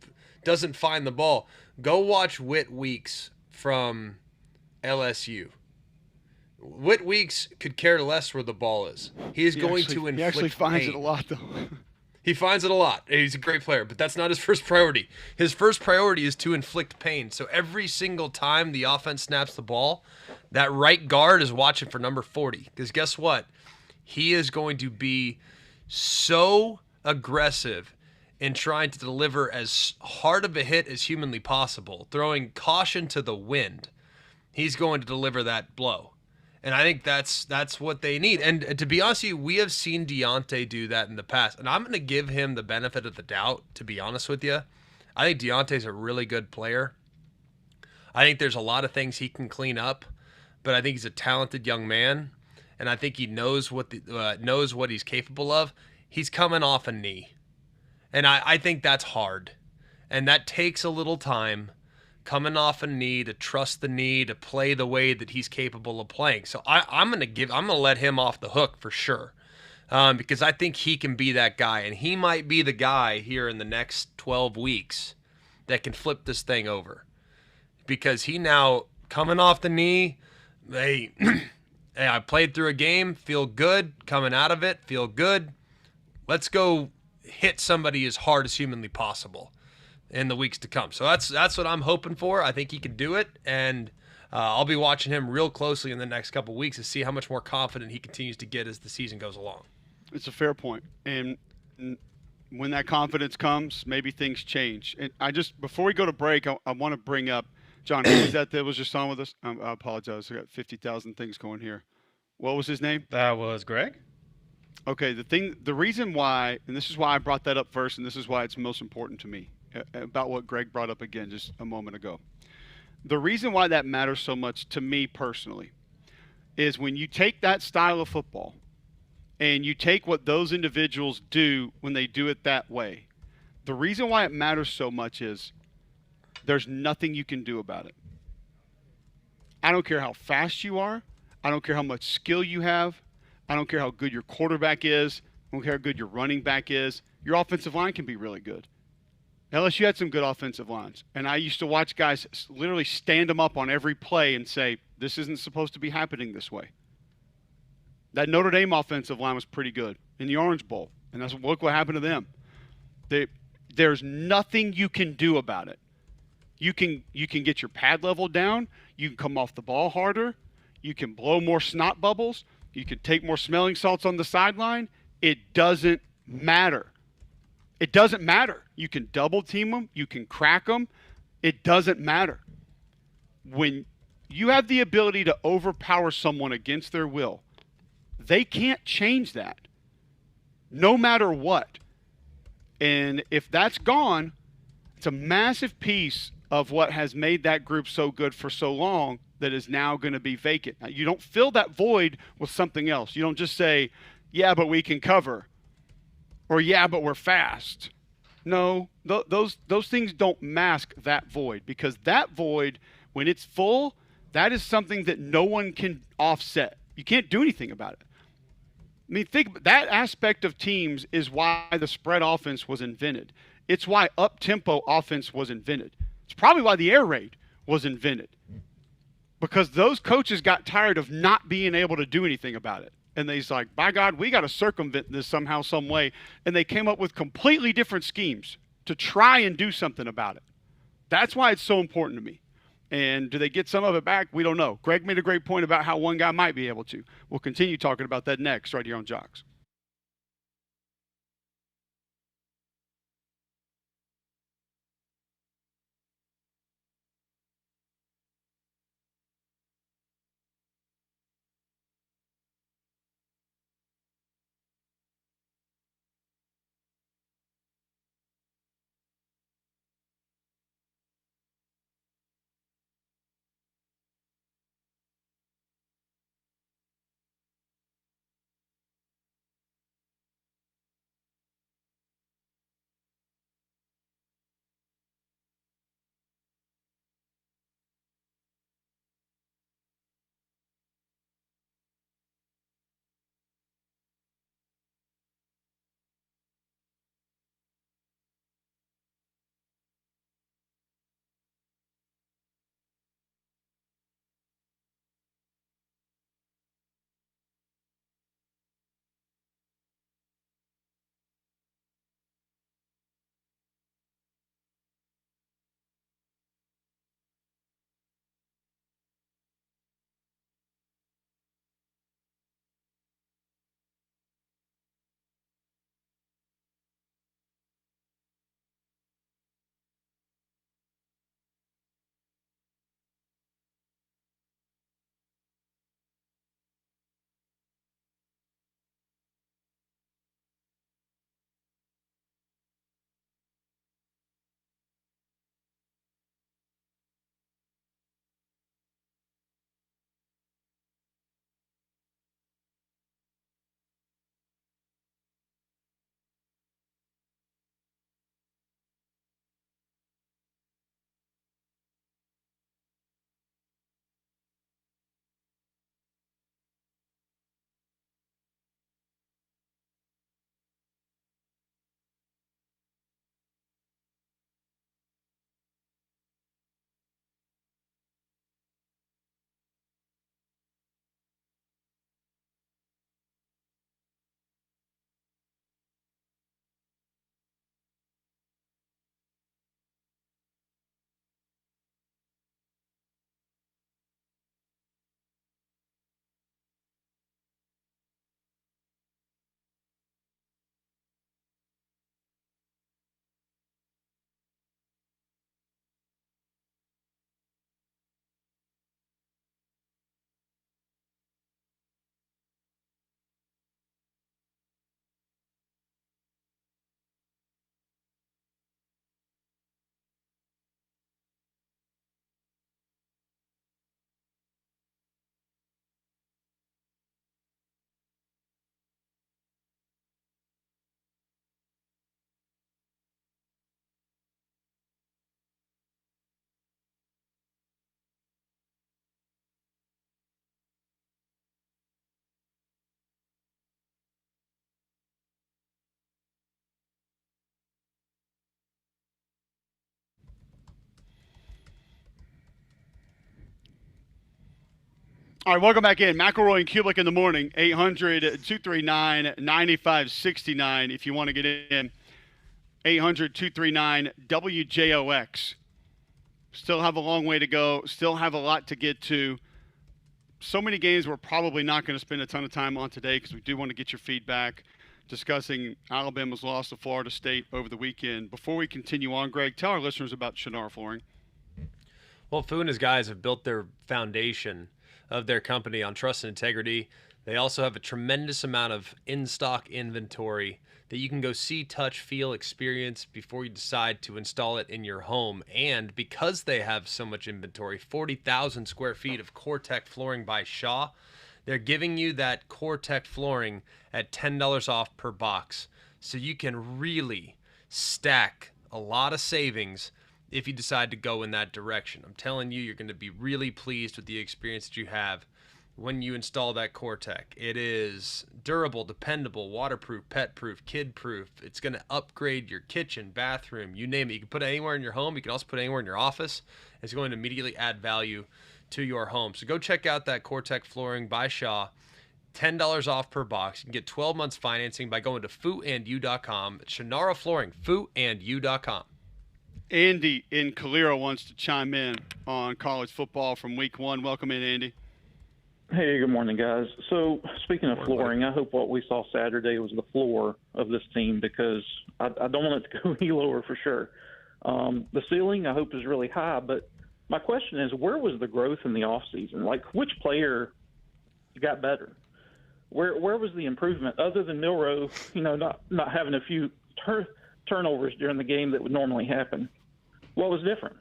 doesn't find the ball. Go watch Whit Weeks from LSU. Whit Weeks could care less where the ball is. He is going to inflict He actually finds pain. it a lot, though. He finds it a lot. He's a great player, but that's not his first priority. His first priority is to inflict pain. So every single time the offense snaps the ball, that right guard is watching for number 40. Because guess what? He is going to be so aggressive in trying to deliver as hard of a hit as humanly possible, throwing caution to the wind. He's going to deliver that blow. And I think that's what they need. And to be honest with you, we have seen Deontay do that in the past. And I'm going to give him the benefit of the doubt, to be honest with you. I think Deontay's a really good player. I think there's a lot of things he can clean up, but I think he's a talented young man. And I think he knows what he's capable of. He's coming off a knee. And I think that's hard. And that takes a little time, coming off a knee, to trust the knee, to play the way that he's capable of playing. So I'm gonna let him off the hook for sure. Because I think he can be that guy. And he might be the guy here in the next 12 weeks that can flip this thing over. Because he now, coming off the knee, hey, I played through a game, feel good, coming out of it, feel good. Let's go hit somebody as hard as humanly possible in the weeks to come. So that's what I'm hoping for. I think he can do it, and I'll be watching him real closely in the next couple of weeks to see how much more confident he continues to get as the season goes along. It's a fair point. And when that confidence comes, maybe things change. And before we go to break, I want to bring up John, who was that was just on with us? I apologize. I got 50,000 things going here. What was his name? That was Greg. Okay, the reason why, and this is why I brought that up first, and this is why it's most important to me, about what Greg brought up again just a moment ago. The reason why that matters so much to me personally is when you take that style of football and you take what those individuals do when they do it that way, the reason why it matters so much is there's nothing you can do about it. I don't care how fast you are. I don't care how much skill you have. I don't care how good your quarterback is. I don't care how good your running back is. Your offensive line can be really good. LSU had some good offensive lines. And I used to watch guys literally stand them up on every play and say, this isn't supposed to be happening this way. That Notre Dame offensive line was pretty good in the Orange Bowl. And look what happened to them. There's nothing you can do about it. You can get your pad level down. You can come off the ball harder. You can blow more snot bubbles. You can take more smelling salts on the sideline. It doesn't matter. It doesn't matter. You can double team them. You can crack them. It doesn't matter. When you have the ability to overpower someone against their will, they can't change that, no matter what. And if that's gone, it's a massive piece of what has made that group so good for so long that is now going to be vacant. Now, you don't fill that void with something else. You don't just say, yeah, but we can cover, or yeah, but we're fast. No, those things don't mask that void, because that void, when it's full, that is something that no one can offset. You can't do anything about it. I mean, think that aspect of teams is why the spread offense was invented. It's why up-tempo offense was invented. It's probably why the air raid was invented, because those coaches got tired of not being able to do anything about it. And they's like, by God, we got to circumvent this somehow, some way. And they came up with completely different schemes to try and do something about it. That's why it's so important to me. And do they get some of it back? We don't know. Greg made a great point about how one guy might be able to. We'll continue talking about that next right here on Jox. All right, welcome back in. McElroy and Cubelic in the morning, 800-239-9569 if you want to get in. 800-239-WJOX. Still have a long way to go. Still have a lot to get to. So many games we're probably not going to spend a ton of time on today because we do want to get your feedback discussing Alabama's loss to Florida State over the weekend. Before we continue on, Greg, tell our listeners about Shannara Flooring. Well, Fu and his guys have built their foundation of their company on trust and integrity. They also have a tremendous amount of in-stock inventory that you can go see, touch, feel, experience before you decide to install it in your home. And because they have so much inventory, 40,000 square feet of CoreTech flooring by Shaw, they're giving you that CoreTech flooring at $10 off per box. So you can really stack a lot of savings if you decide to go in that direction. I'm telling you, you're going to be really pleased with the experience that you have when you install that CoreTech. It is durable, dependable, waterproof, pet-proof, kid-proof. It's going to upgrade your kitchen, bathroom, you name it. You can put it anywhere in your home. You can also put it anywhere in your office. It's going to immediately add value to your home. So go check out that CoreTech flooring by Shaw. $10 off per box. You can get 12 months financing by going to fooandyou.com. It's Shannara Flooring, fooandyou.com. Andy in Calera wants to chime in on college football from week one. Welcome in, Andy. Hey, good morning, guys. So, speaking of flooring, I hope what we saw Saturday was the floor of this team because I don't want it to go any lower for sure. The ceiling, I hope, is really high, but my question is, where was the growth in the offseason? Like, which player got better? Where was the improvement other than Milroe, not having a few turnovers during the game that would normally happen? What was different?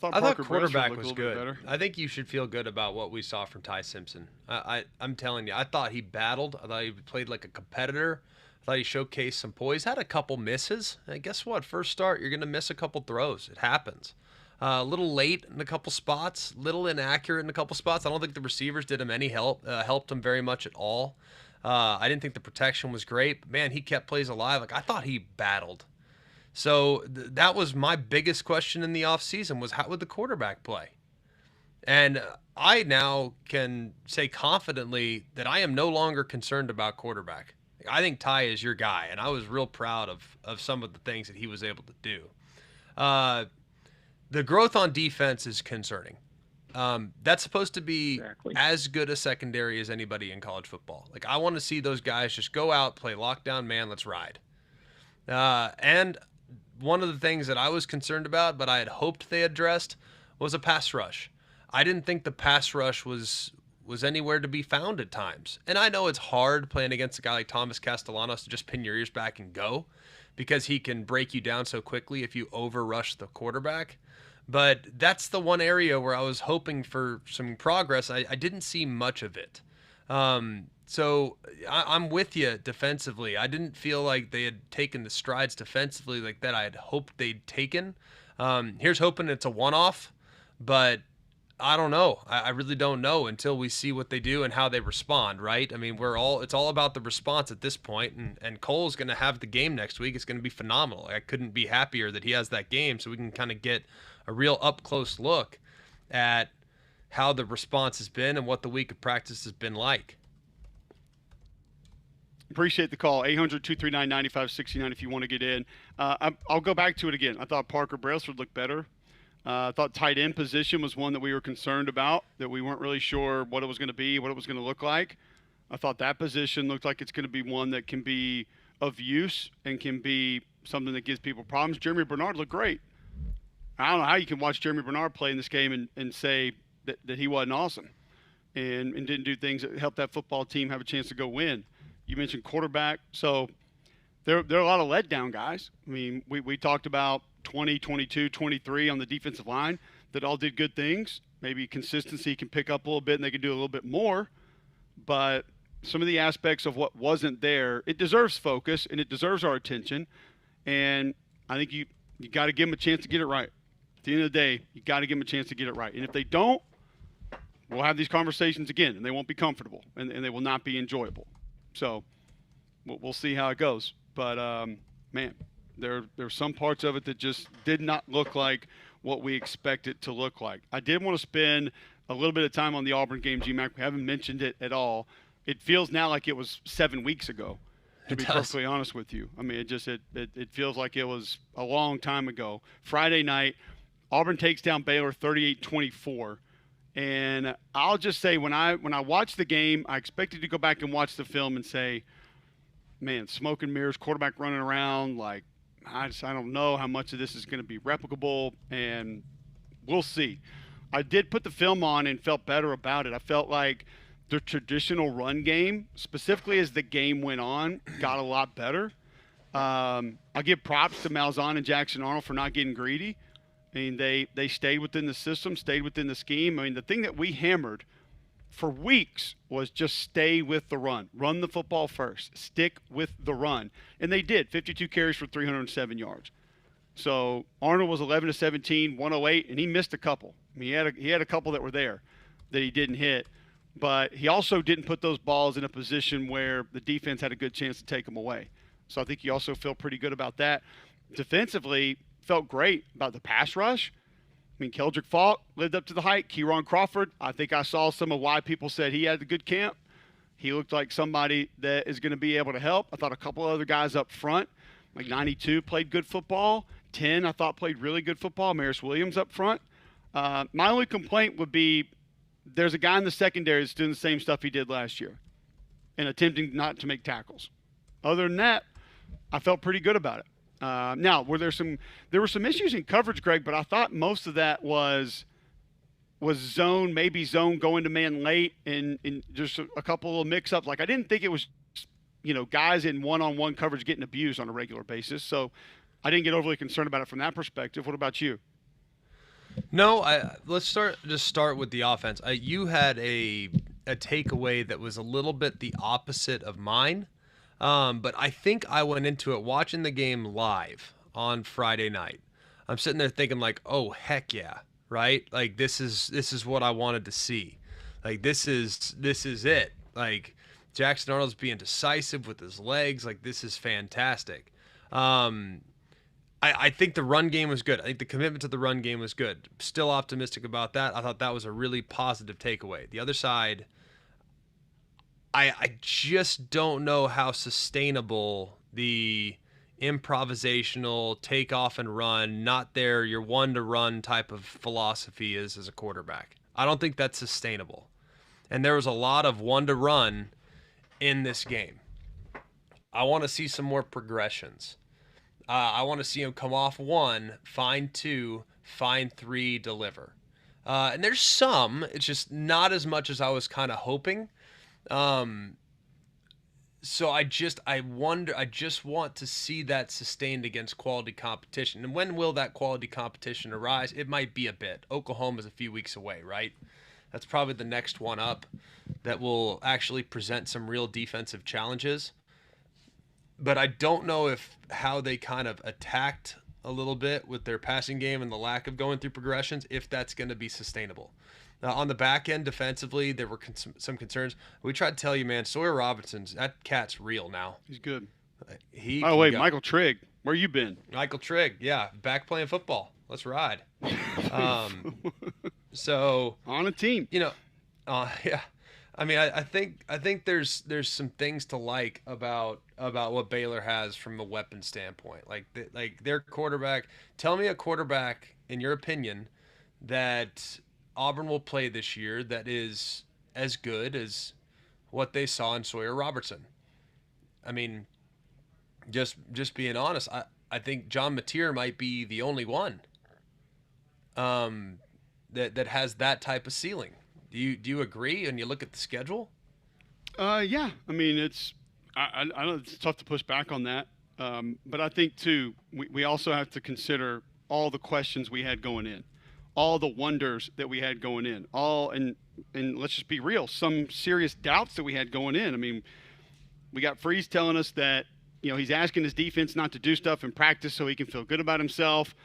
I thought quarterback was good. I think you should feel good about what we saw from Ty Simpson. I'm telling you, I thought he battled. I thought he played like a competitor. I thought he showcased some poise. Had a couple misses. And guess what? First start, you're going to miss a couple throws. It happens. A little late in a couple spots, little inaccurate in a couple spots. I don't think the receivers did him any helped him very much at all. I didn't think the protection was great. But man, he kept plays alive. Like I thought he battled. So that was my biggest question in the offseason was how would the quarterback play? And I now can say confidently that I am no longer concerned about quarterback. I think Ty is your guy, and I was real proud of some of the things that he was able to do. The growth on defense is concerning. That's supposed to be as good a secondary as anybody in college football. Like I want to see those guys just go out, play lockdown man, let's ride. And one of the things that I was concerned about, but I had hoped they addressed, was a pass rush. I didn't think the pass rush was anywhere to be found at times. And I know it's hard playing against a guy like Thomas Castellanos to just pin your ears back and go because he can break you down so quickly if you over-rush the quarterback. But that's the one area where I was hoping for some progress. I didn't see much of it. So I'm with you defensively. I didn't feel like they had taken the strides defensively like that I had hoped they'd taken. Here's hoping it's a one-off, but I don't know. I really don't know until we see what they do and how they respond, right? I mean, it's all about the response at this point, and Cole's going to have the game next week. It's going to be phenomenal. I couldn't be happier that he has that game so we can kind of get a real up-close look at how the response has been and what the week of practice has been like. Appreciate the call. 800-239-9569 if you want to get in. I'll go back to it again. I thought Parker Brailsford looked better. I thought tight end position was one that we were concerned about, that we weren't really sure what it was going to be, what it was going to look like. I thought that position looked like it's going to be one that can be of use and can be something that gives people problems. Jeremy Bernard looked great. I don't know how you can watch Jeremy Bernard play in this game and say that he wasn't awesome and didn't do things that helped that football team have a chance to go win. You mentioned quarterback. So there are a lot of letdown guys. I mean, we talked about 20, 22, 23 on the defensive line that all did good things. Maybe consistency can pick up a little bit and they can do a little bit more. But some of the aspects of what wasn't there, it deserves focus and it deserves our attention. And I think you got to give them a chance to get it right. At the end of the day, you got to give them a chance to get it right. And if they don't, we'll have these conversations again, and they won't be comfortable, and they will not be enjoyable. So we'll see how it goes. But, man, there's some parts of it that just did not look like what we expect it to look like. I did want to spend a little bit of time on the Auburn game, GMAC. We haven't mentioned it at all. It feels now like it was 7 weeks ago, to be perfectly honest with you. I mean, it feels like it was a long time ago. Friday night, Auburn takes down Baylor 38-24. And I'll just say, when I watched the game, I expected to go back and watch the film and say, man, smoke and mirrors, quarterback running around, like, I don't know how much of this is going to be replicable, and we'll see. I did put the film on and felt better about it. I felt like the traditional run game, specifically as the game went on, got a lot better. I'll give props to Malzahn and Jackson Arnold for not getting greedy. I mean, they stayed within the system, stayed within the scheme. I mean, the thing that we hammered for weeks was just stay with the run. Run the football first. Stick with the run. And they did. 52 carries for 307 yards. So Arnold was 11-17, 108, and he missed a couple. I mean, he had a couple that were there that he didn't hit. But he also didn't put those balls in a position where the defense had a good chance to take them away. So I think you also feel pretty good about that. Defensively, felt great about the pass rush. I mean, Keldrick Falk lived up to the hype. Kieron Crawford, I think I saw some of why people said he had a good camp. He looked like somebody that is going to be able to help. I thought a couple of other guys up front, like 92, played good football. 10, I thought, played really good football. Maris Williams up front. My only complaint would be there's a guy in the secondary that's doing the same stuff he did last year and attempting not to make tackles. Other than that, I felt pretty good about it. Now, there were some issues in coverage, Greg, but I thought most of that was zone, maybe zone going to man late, and just a couple of mix-ups. Like, I didn't think it was, guys in one-on-one coverage getting abused on a regular basis. So I didn't get overly concerned about it from that perspective. What about you? No, let's start with the offense. You had a takeaway that was a little bit the opposite of mine. But I think I went into it watching the game live on Friday night. I'm sitting there thinking like, oh, heck yeah, right? Like, this is what I wanted to see. Like, this is it. Like, Jackson Arnold's being decisive with his legs. Like, this is fantastic. I think the run game was good. I think the commitment to the run game was good. Still optimistic about that. I thought that was a really positive takeaway. The other side, I just don't know how sustainable the improvisational take off and run, not there, your one to run type of philosophy is as a quarterback. I don't think that's sustainable. And there was a lot of one to run in this game. I want to see some more progressions. I want to see him come off one, find two, find three, deliver. And there's some, it's just not as much as I was kind of hoping. So I just want to see that sustained against quality competition. And when will that quality competition arise? It might be a bit. Oklahoma's a few weeks away, right? That's probably the next one up that will actually present some real defensive challenges. But I don't know how they kind of attacked a little bit with their passing game and the lack of going through progressions, if that's going to be sustainable. Now, on the back end, defensively, there were some concerns. We tried to tell you, man, Sawyer Robinson's, that cat's real now. He's good. Michael Trigg, where you been? Michael Trigg, yeah, back playing football. Let's ride. So on a team, yeah. I mean, I think there's some things to like about what Baylor has from a weapon standpoint. Like their quarterback. Tell me a quarterback, in your opinion, that Auburn will play this year that is as good as what they saw in Sawyer Robertson. I mean, just being honest, I think John Mateer might be the only one that has that type of ceiling. Do you agree? And you look at the schedule? Yeah. I mean, I know it's tough to push back on that, but I think too we also have to consider all the questions we had going in, all the wonders that we had going in, and let's just be real, some serious doubts that we had going in. I mean, we got Freeze telling us that he's asking his defense not to do stuff in practice so he can feel good about himself.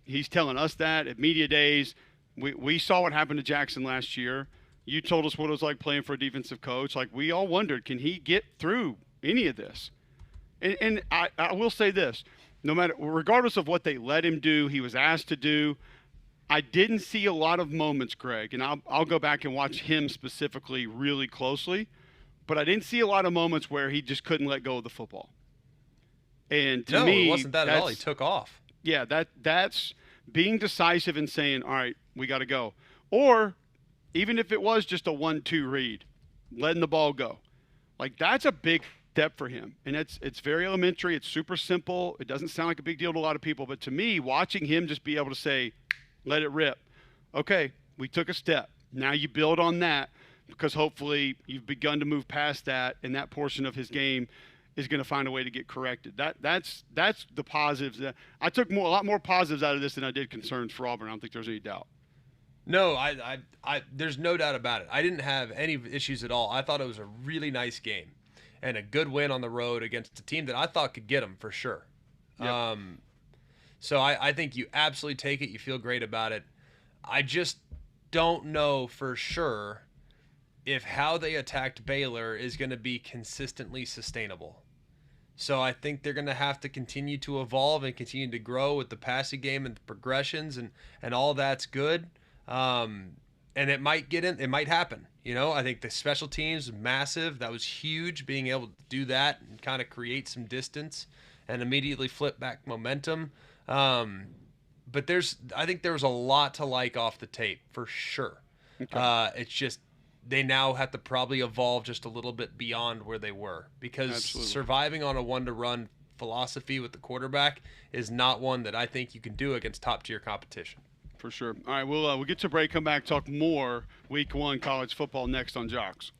He's telling us that at media days. We saw what happened to Jackson last year. You told us what it was like playing for a defensive coach. Like, we all wondered, can he get through any of this? And I will say this, regardless of what they let him do, he was asked to do, I didn't see a lot of moments, Greg, and I'll go back and watch him specifically really closely, but I didn't see a lot of moments where he just couldn't let go of the football. And to me, it wasn't that at all. He took off. Yeah, that's being decisive and saying, all right, we got to go. Or even if it was just a 1-2 read, letting the ball go. Like, that's a big step for him. And it's very elementary. It's super simple. It doesn't sound like a big deal to a lot of people. But to me, watching him just be able to say, let it rip. Okay, we took a step. Now you build on that, because hopefully you've begun to move past that, and that portion of his game is going to find a way to get corrected. That's the positives. I took a lot more positives out of this than I did concerns for Auburn. I don't think there's any doubt. No, I there's no doubt about it. I didn't have any issues at all. I thought it was a really nice game and a good win on the road against a team that I thought could get them for sure. Yep. So I think you absolutely take it. You feel great about it. I just don't know for sure if how they attacked Baylor is going to be consistently sustainable. So I think they're going to have to continue to evolve and continue to grow with the passing game and the progressions, and all that's good. And it might it might happen. I think the special teams, massive. That was huge, being able to do that and kind of create some distance and immediately flip back momentum. But I think there was a lot to like off the tape for sure. Okay. It's just they now have to probably evolve just a little bit beyond where they were, because Absolutely. Surviving on a 1-to-run philosophy with the quarterback is not one that I think you can do against top-tier competition. For sure. All right, we'll get to break, come back, talk more Week 1 college football next on Jox.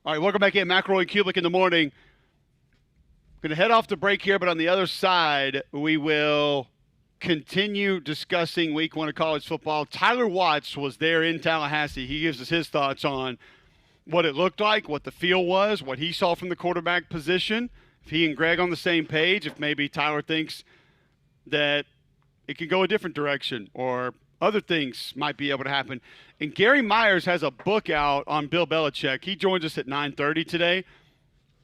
All right, welcome back in. McElroy and Cubelic in the morning. Going to head off the break here, but on the other side, we will continue discussing week 1 of college football. Tyler Watts was there in Tallahassee. He gives us his thoughts on what it looked like, what the feel was, what he saw from the quarterback position. If he and Greg on the same page, if maybe Tyler thinks that it could go a different direction or other things might be able to happen. And Gary Meyers has a book out on Bill Belichick. He joins us at 9:30 today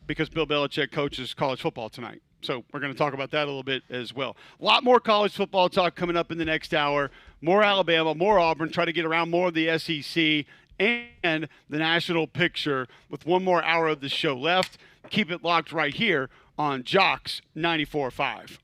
because Bill Belichick coaches college football tonight. So we're going to talk about that a little bit as well. A lot more college football talk coming up in the next hour. More Alabama, more Auburn, try to get around more of the SEC and the national picture with one more hour of the show left. Keep it locked right here on Jox 94.5.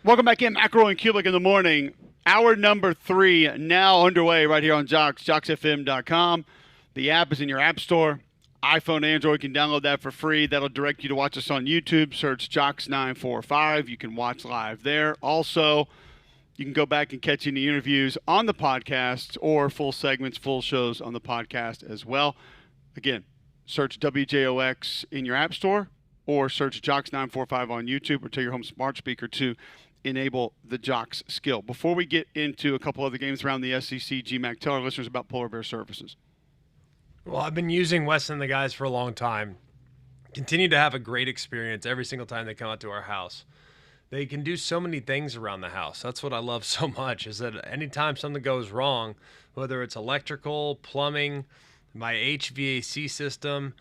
Welcome back in. McElroy and Cubelic in the morning. Hour number 3 now underway right here on Jox, joxfm.com. The app is in your app store. iPhone, Android, you can download that for free. That'll direct you to watch us on YouTube. Search Jox945. You can watch live there. Also, you can go back and catch any interviews on the podcast or full segments, full shows on the podcast as well. Again, search WJOX in your app store or search Jox945 on YouTube or tell your home smart speaker to enable the Jox skill. Before we get into a couple other games around the SEC, GMAC, tell our listeners about Polar Bear Services. Well, I've been using Weston and the guys for a long time. Continue to have a great experience every single time they come out to our house. they can do so many things around the house. That's what I love so much, is that anytime something goes wrong, whether it's electrical, plumbing, my HVAC system,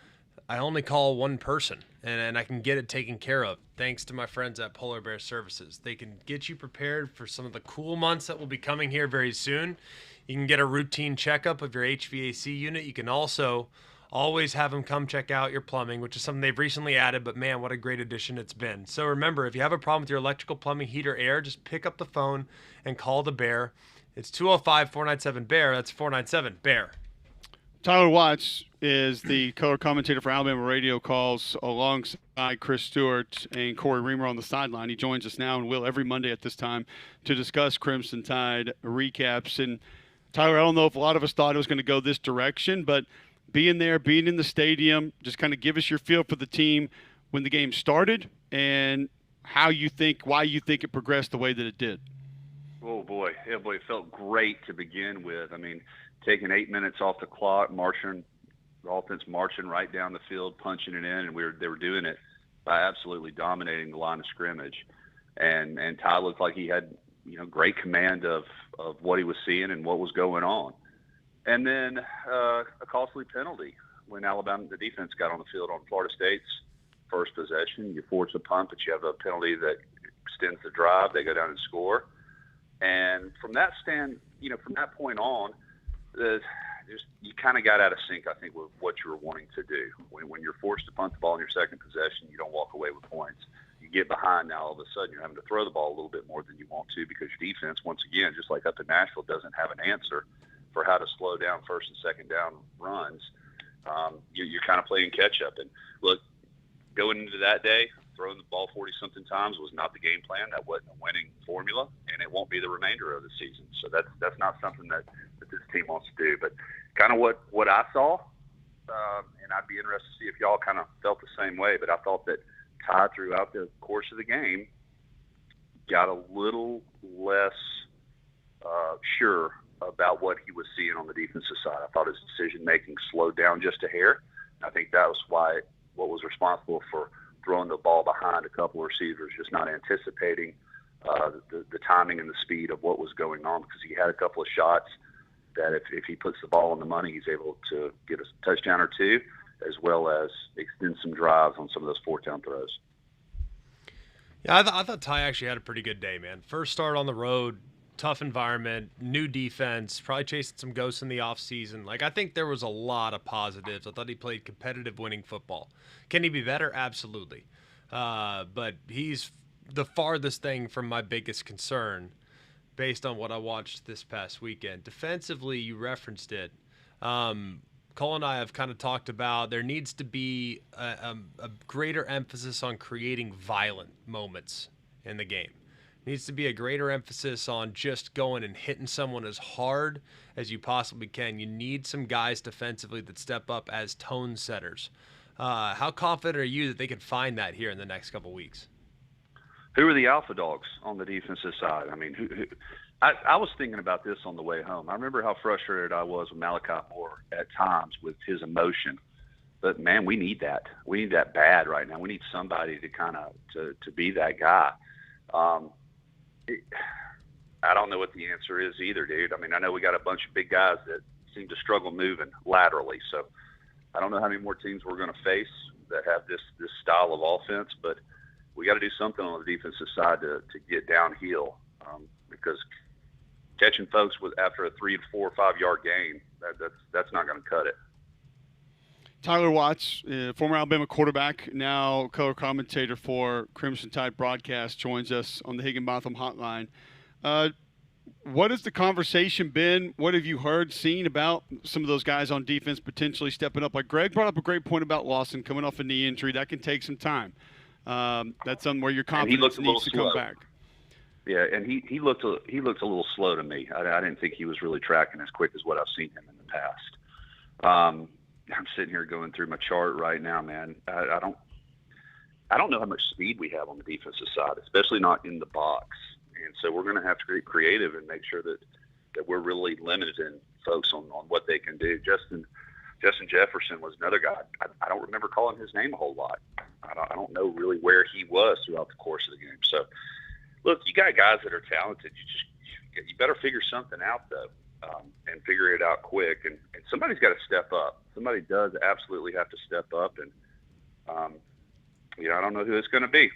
I only call one person, and I can get it taken care of thanks to my friends at Polar Bear Services. They can get you prepared for some of the cool months that will be coming here very soon. You can get a routine checkup of your HVAC unit. You can also always have them come check out your plumbing, which is something they've recently added, but man, what a great addition it's been. So remember, if you have a problem with your electrical, plumbing, heat, or air, just pick up the phone and call the Bear. It's 205-497-BEAR. That's 497-BEAR. Tyler Watts is the color commentator for Alabama Radio Calls alongside Chris Stewart and Corey Reamer on the sideline. He joins us now and will every Monday at this time to discuss Crimson Tide recaps. And Tyler, I don't know if a lot of us thought it was going to go this direction, but being there, being in the stadium, just kind of give us your feel for the team when the game started and why you think it progressed the way that it did. Oh, boy. It felt great to begin with. I mean, taking 8 minutes off the clock, the offense marching right down the field, punching it in, and they were doing it by absolutely dominating the line of scrimmage. And Ty looked like he had, great command of what he was seeing and what was going on. And then a costly penalty when the defense got on the field on Florida State's first possession. You force a punt, but you have a penalty that extends the drive. They go down and score. And from that point on, you kind of got out of sync, I think, with what you were wanting to do. When you're forced to punt the ball in your second possession, you don't walk away with points. You get behind now, all of a sudden you're having to throw the ball a little bit more than you want to because your defense, once again, just like up in Nashville, doesn't have an answer for how to slow down first and second down runs. You're kind of playing catch-up. And, look, going into that day, throwing the ball 40-something times was not the game plan. That wasn't a winning formula, and it won't be the remainder of the season. So that's not something that this team wants to do. But kind of what I saw, and I'd be interested to see if y'all kind of felt the same way, but I thought that Ty, throughout the course of the game, got a little less sure about what he was seeing on the defensive side. I thought his decision-making slowed down just a hair. I think that was what was responsible for throwing the ball behind a couple of receivers, just not anticipating the timing and the speed of what was going on, because he had a couple of shots that if he puts the ball on the money, he's able to get a touchdown or two, as well as extend some drives on some of those fourth-down throws. Yeah, I thought Ty actually had a pretty good day, man. First start on the road, tough environment, new defense, probably chasing some ghosts in the offseason. I think there was a lot of positives. I thought he played competitive, winning football. Can he be better? Absolutely. But he's the farthest thing from my biggest concern based on what I watched this past weekend. Defensively, you referenced it. Cole and I have kind of talked about there needs to be a greater emphasis on creating violent moments in the game. Needs to be a greater emphasis on just going and hitting someone as hard as you possibly can. You need some guys defensively that step up as tone setters. How confident are you that they can find that here in the next couple weeks? Who are the alpha dogs on the defensive side? I mean, I was thinking about this on the way home. I remember how frustrated I was with Malachi Moore at times with his emotion. But, man, we need that. We need that bad right now. We need somebody to kind of to be that guy. I don't know what the answer is either, dude. I mean, I know we got a bunch of big guys that seem to struggle moving laterally. So I don't know how many more teams we're going to face that have this style of offense, but we got to do something on the defensive side to get downhill, because catching folks after a 3, 4, or 5 yard gain, that's not going to cut it. Tyler Watts, former Alabama quarterback, now color commentator for Crimson Tide broadcast, joins us on the Higginbotham hotline. What has the conversation been? What have you heard, seen about some of those guys on defense potentially stepping up? Like Greg brought up a great point about Lawson coming off a knee injury. That can take some time. That's something where your confidence needs to come back. Yeah, and he looked a little slow to me. I didn't think he was really tracking as quick as what I've seen him in the past. I'm sitting here going through my chart right now, man. I don't know how much speed we have on the defensive side, especially not in the box. And so we're going to have to get creative and make sure that we're really limiting folks on what they can do. Justin Jefferson was another guy. I don't remember calling his name a whole lot. I don't know really where he was throughout the course of the game. So Look, you got guys that are talented. You better figure something out though, and figure it out quick. And somebody's got to step up. Somebody does absolutely have to step up. And I don't know who it's going to be.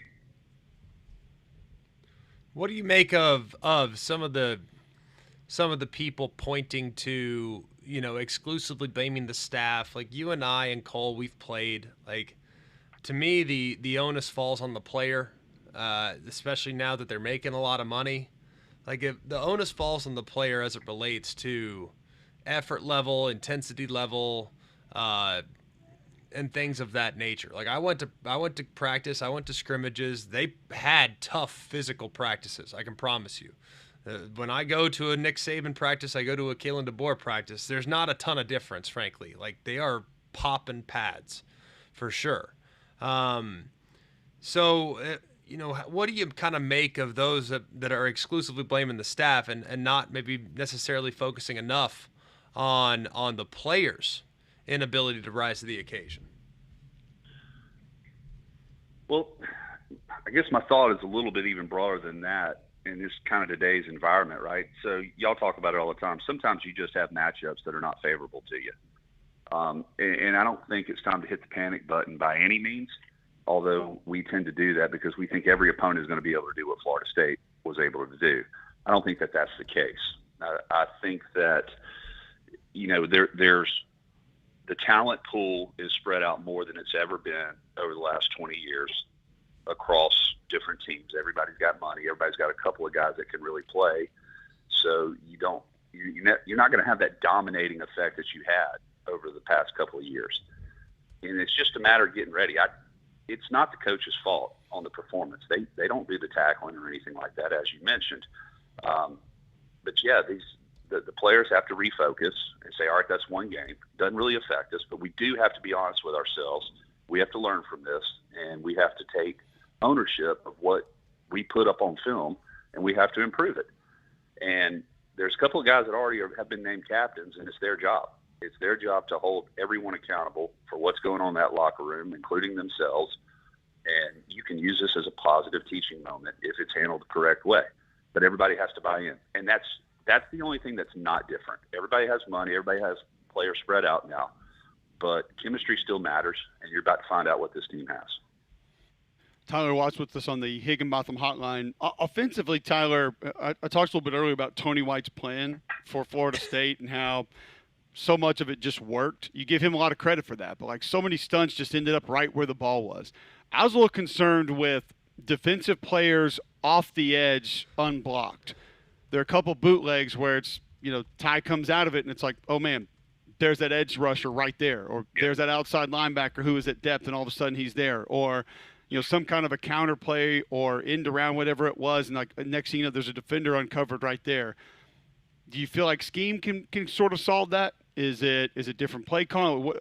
What do you make of some of the people pointing to, exclusively blaming the staff? Like you and I and Cole, we've played. Like, to me, the onus falls on the player, especially now that they're making a lot of money. Like, if the onus falls on the player as it relates to effort level, intensity level, and things of that nature. Like, I went to practice, I went to scrimmages. They had tough physical practices, I can promise you. When I go to a Nick Saban practice, I go to a Kalen DeBoer practice, there's not a ton of difference, frankly. Like, they are popping pads for sure. What do you kind of make of those that are exclusively blaming the staff and not maybe necessarily focusing enough on the players' inability to rise to the occasion? Well, I guess my thought is a little bit even broader than that in this kind of today's environment, right? So y'all talk about it all the time. Sometimes you just have matchups that are not favorable to you. And I don't think it's time to hit the panic button by any means, although we tend to do that because we think every opponent is going to be able to do what Florida State was able to do. I don't think that that's the case. I think that, there's the talent pool is spread out more than it's ever been over the last 20 years across different teams. Everybody's got money. Everybody's got a couple of guys that can really play. So you're not going to have that dominating effect that you had over the past couple of years. And it's just a matter of getting ready. It's not the coach's fault on the performance. They don't do the tackling or anything like that, as you mentioned. But yeah, the players have to refocus and say, all right, that's one game. Doesn't really affect us, but we do have to be honest with ourselves. We have to learn from this, and we have to take ownership of what we put up on film, and we have to improve it. And there's a couple of guys that already have been named captains, and it's their job. It's their job to hold everyone accountable for what's going on in that locker room, including themselves. And you can use this as a positive teaching moment if it's handled the correct way. But everybody has to buy in. And that's the only thing that's not different. Everybody has money. Everybody has players spread out now. But chemistry still matters, and you're about to find out what this team has. Tyler Watts with us on the Higginbotham Hotline. Offensively, Tyler, I talked a little bit earlier about Tony White's plan for Florida State and how so much of it just worked. You give him a lot of credit for that, but like so many stunts just ended up right where the ball was. I was a little concerned with defensive players off the edge unblocked. There are a couple bootlegs where it's, Ty comes out of it and it's like, oh man, there's that edge rusher right there. Or there's that outside linebacker who is at depth and all of a sudden he's there. Or, some kind of a counter play or end around whatever it was. And like next thing you know, there's a defender uncovered right there. Do you feel like scheme can sort of solve that? Is it different play calling?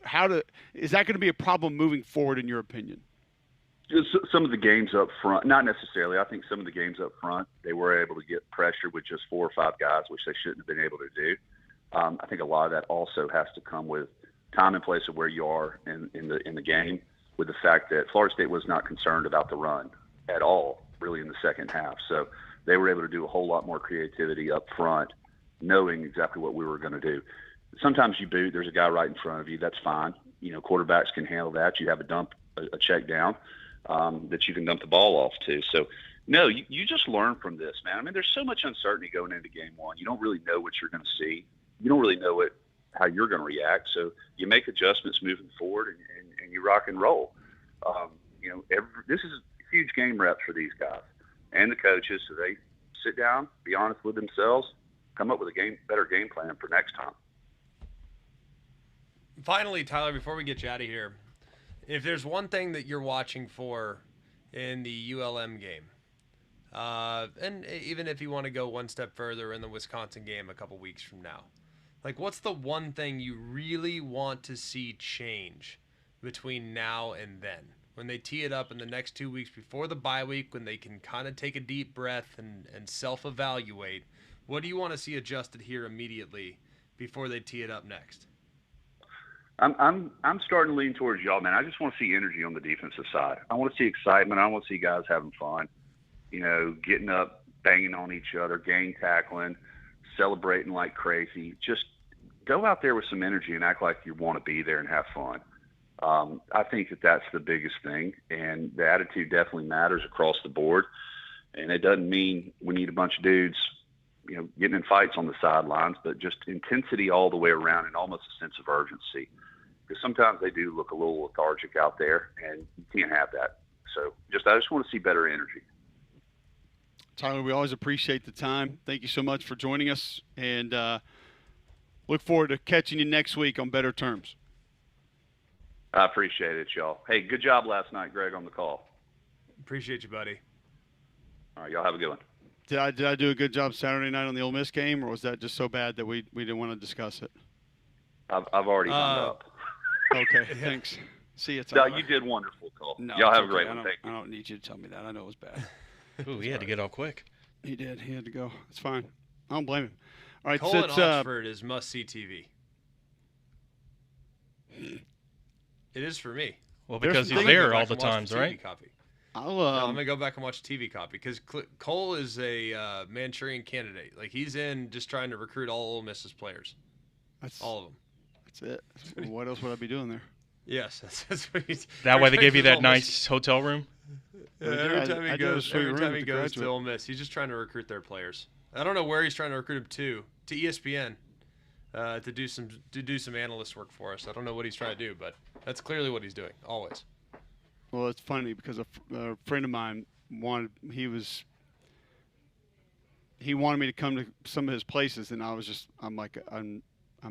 Is that going to be a problem moving forward in your opinion? Some of the games up front, not necessarily. I think some of the games up front, they were able to get pressure with just 4 or 5 guys, which they shouldn't have been able to do. I think a lot of that also has to come with time and place of where you are in the game, with the fact that Florida State was not concerned about the run at all, really, in the second half. So they were able to do a whole lot more creativity up front, knowing exactly what we were going to do. Sometimes you boot, there's a guy right in front of you, that's fine. Quarterbacks can handle that. You have a check down that you can dump the ball off to. So, no, you just learn from this, man. I mean, there's so much uncertainty going into game one. You don't really know what you're going to see. You don't really know how you're going to react. So you make adjustments moving forward, and you rock and roll. This is a huge game reps for these guys and the coaches. So they sit down, be honest with themselves, come up with a better game plan for next time. Finally, Tyler, before we get you out of here, if there's one thing that you're watching for in the ULM game, and even if you want to go one step further in the Wisconsin game a couple weeks from now, like what's the one thing you really want to see change between now and then? When they tee it up in the next 2 weeks before the bye week, when they can kind of take a deep breath and self-evaluate, what do you want to see adjusted here immediately before they tee it up next? I'm starting to lean towards y'all, man. I just want to see energy on the defensive side. I want to see excitement. I want to see guys having fun. getting up, banging on each other, gang tackling, celebrating like crazy. Just go out there with some energy and act like you want to be there and have fun. I think that's the biggest thing, and the attitude definitely matters across the board. And it doesn't mean we need a bunch of dudes, getting in fights on the sidelines, but just intensity all the way around and almost a sense of urgency. Because sometimes they do look a little lethargic out there, and you can't have that. So I just want to see better energy. Tyler, we always appreciate the time. Thank you so much for joining us, and look forward to catching you next week on better terms. I appreciate it, y'all. Hey, good job last night, Greg, on the call. Appreciate you, buddy. All right, y'all have a good one. Did I do a good job Saturday night on the Ole Miss game, or was that just so bad that we didn't want to discuss it? I've already hung up. Okay, thanks. See you, Tyler. No, you did wonderful, Cole. No, y'all have okay. a great one. Thank you. I don't need you to tell me that. I know it was bad. Ooh, he had to get off quick. He did. He had to go. It's fine. I don't blame him. All right, Cole and Oxford is must-see TV. It is for me. Well, because he's there all the times, right? Copy. I'm going to go back and watch a TV copy because Cole is a Manchurian candidate. Like, he's in just trying to recruit all Ole Miss's players. All of them. That's it. What else would I be doing there? Yes, that's what he's. That way they gave you that nice hotel room? Every time he goes to Ole Miss, he's just trying to recruit their players. I don't know where he's trying to recruit them to ESPN, to do some analyst work for us. I don't know what he's trying to do, but that's clearly what he's doing always. Well, it's funny because a friend of mine wanted me to come to some of his places, and I'm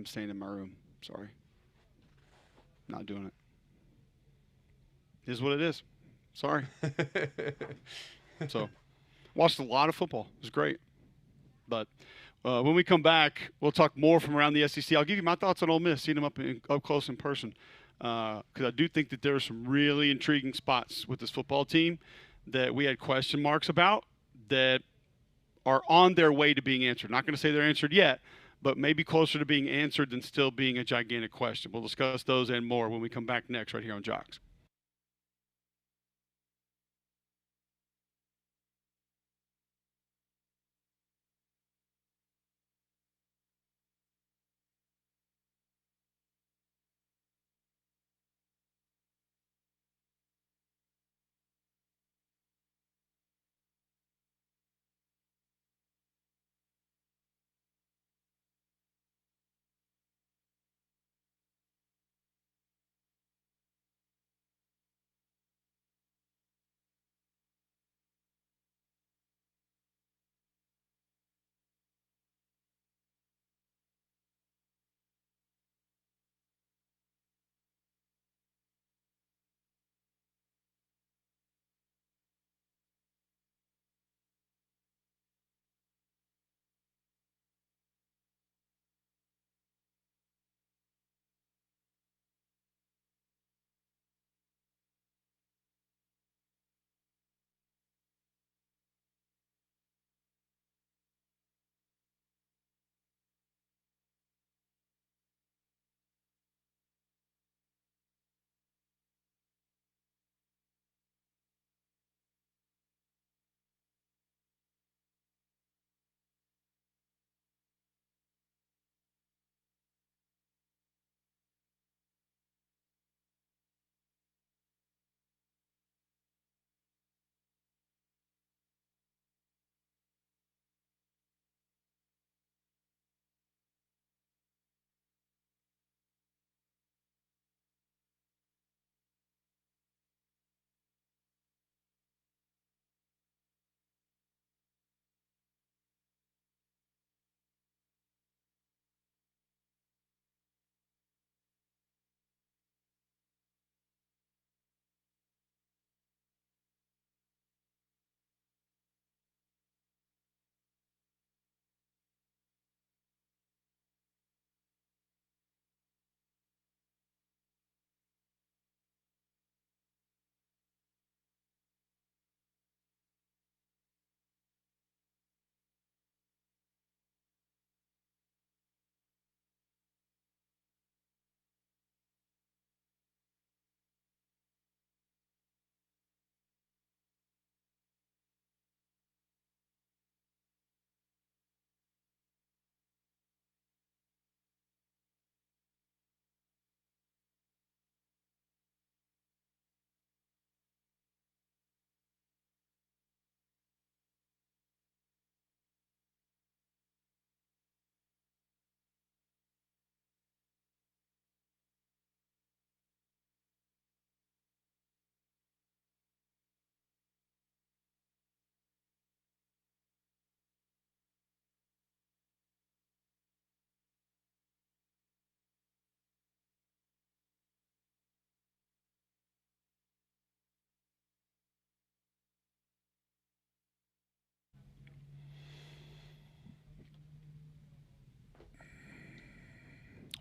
staying in my room. Sorry, not doing it. It is what it is. Sorry. So, watched a lot of football. It was great. But when we come back, we'll talk more from around the SEC. I'll give you my thoughts on Ole Miss, seeing them up close in person. Because I do think that there are some really intriguing spots with this football team that we had question marks about that are on their way to being answered. Not going to say they're answered yet, but maybe closer to being answered than still being a gigantic question. We'll discuss those and more when we come back next right here on Jox.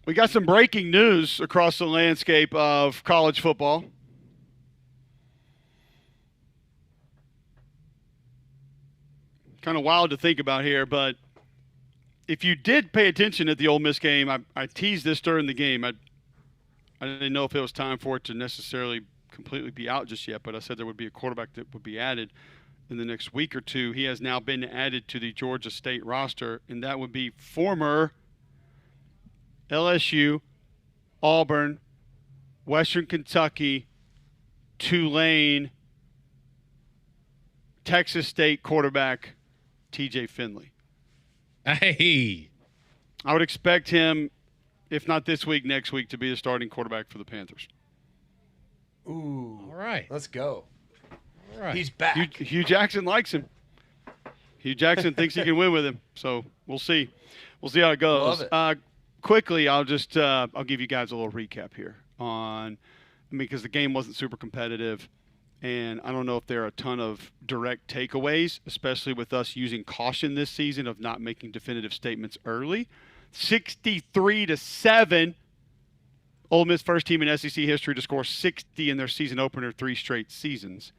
We got some breaking news across the landscape of college football. Kind of wild to think about here, but if you did pay attention at the Ole Miss game, I teased this during the game. I didn't know if it was time for it to necessarily completely be out just yet, but I said there would be a quarterback that would be added in the next week or two. He has now been added to the Georgia State roster, and that would be former LSU, Auburn, Western Kentucky, Tulane, Texas State quarterback TJ Finley. Hey. I would expect him, if not this week, next week, to be the starting quarterback for the Panthers. Ooh. All right. Let's go. All right. He's back. Hugh Jackson likes him. Hugh Jackson thinks he can win with him. So we'll see. We'll see how it goes. Love it. Quickly, I'll give you guys a little recap here because the game wasn't super competitive. And I don't know if there are a ton of direct takeaways, especially with us using caution this season of not making definitive statements early. 63-7, Ole Miss, first team in SEC history to score 60 in their season opener 3 straight seasons.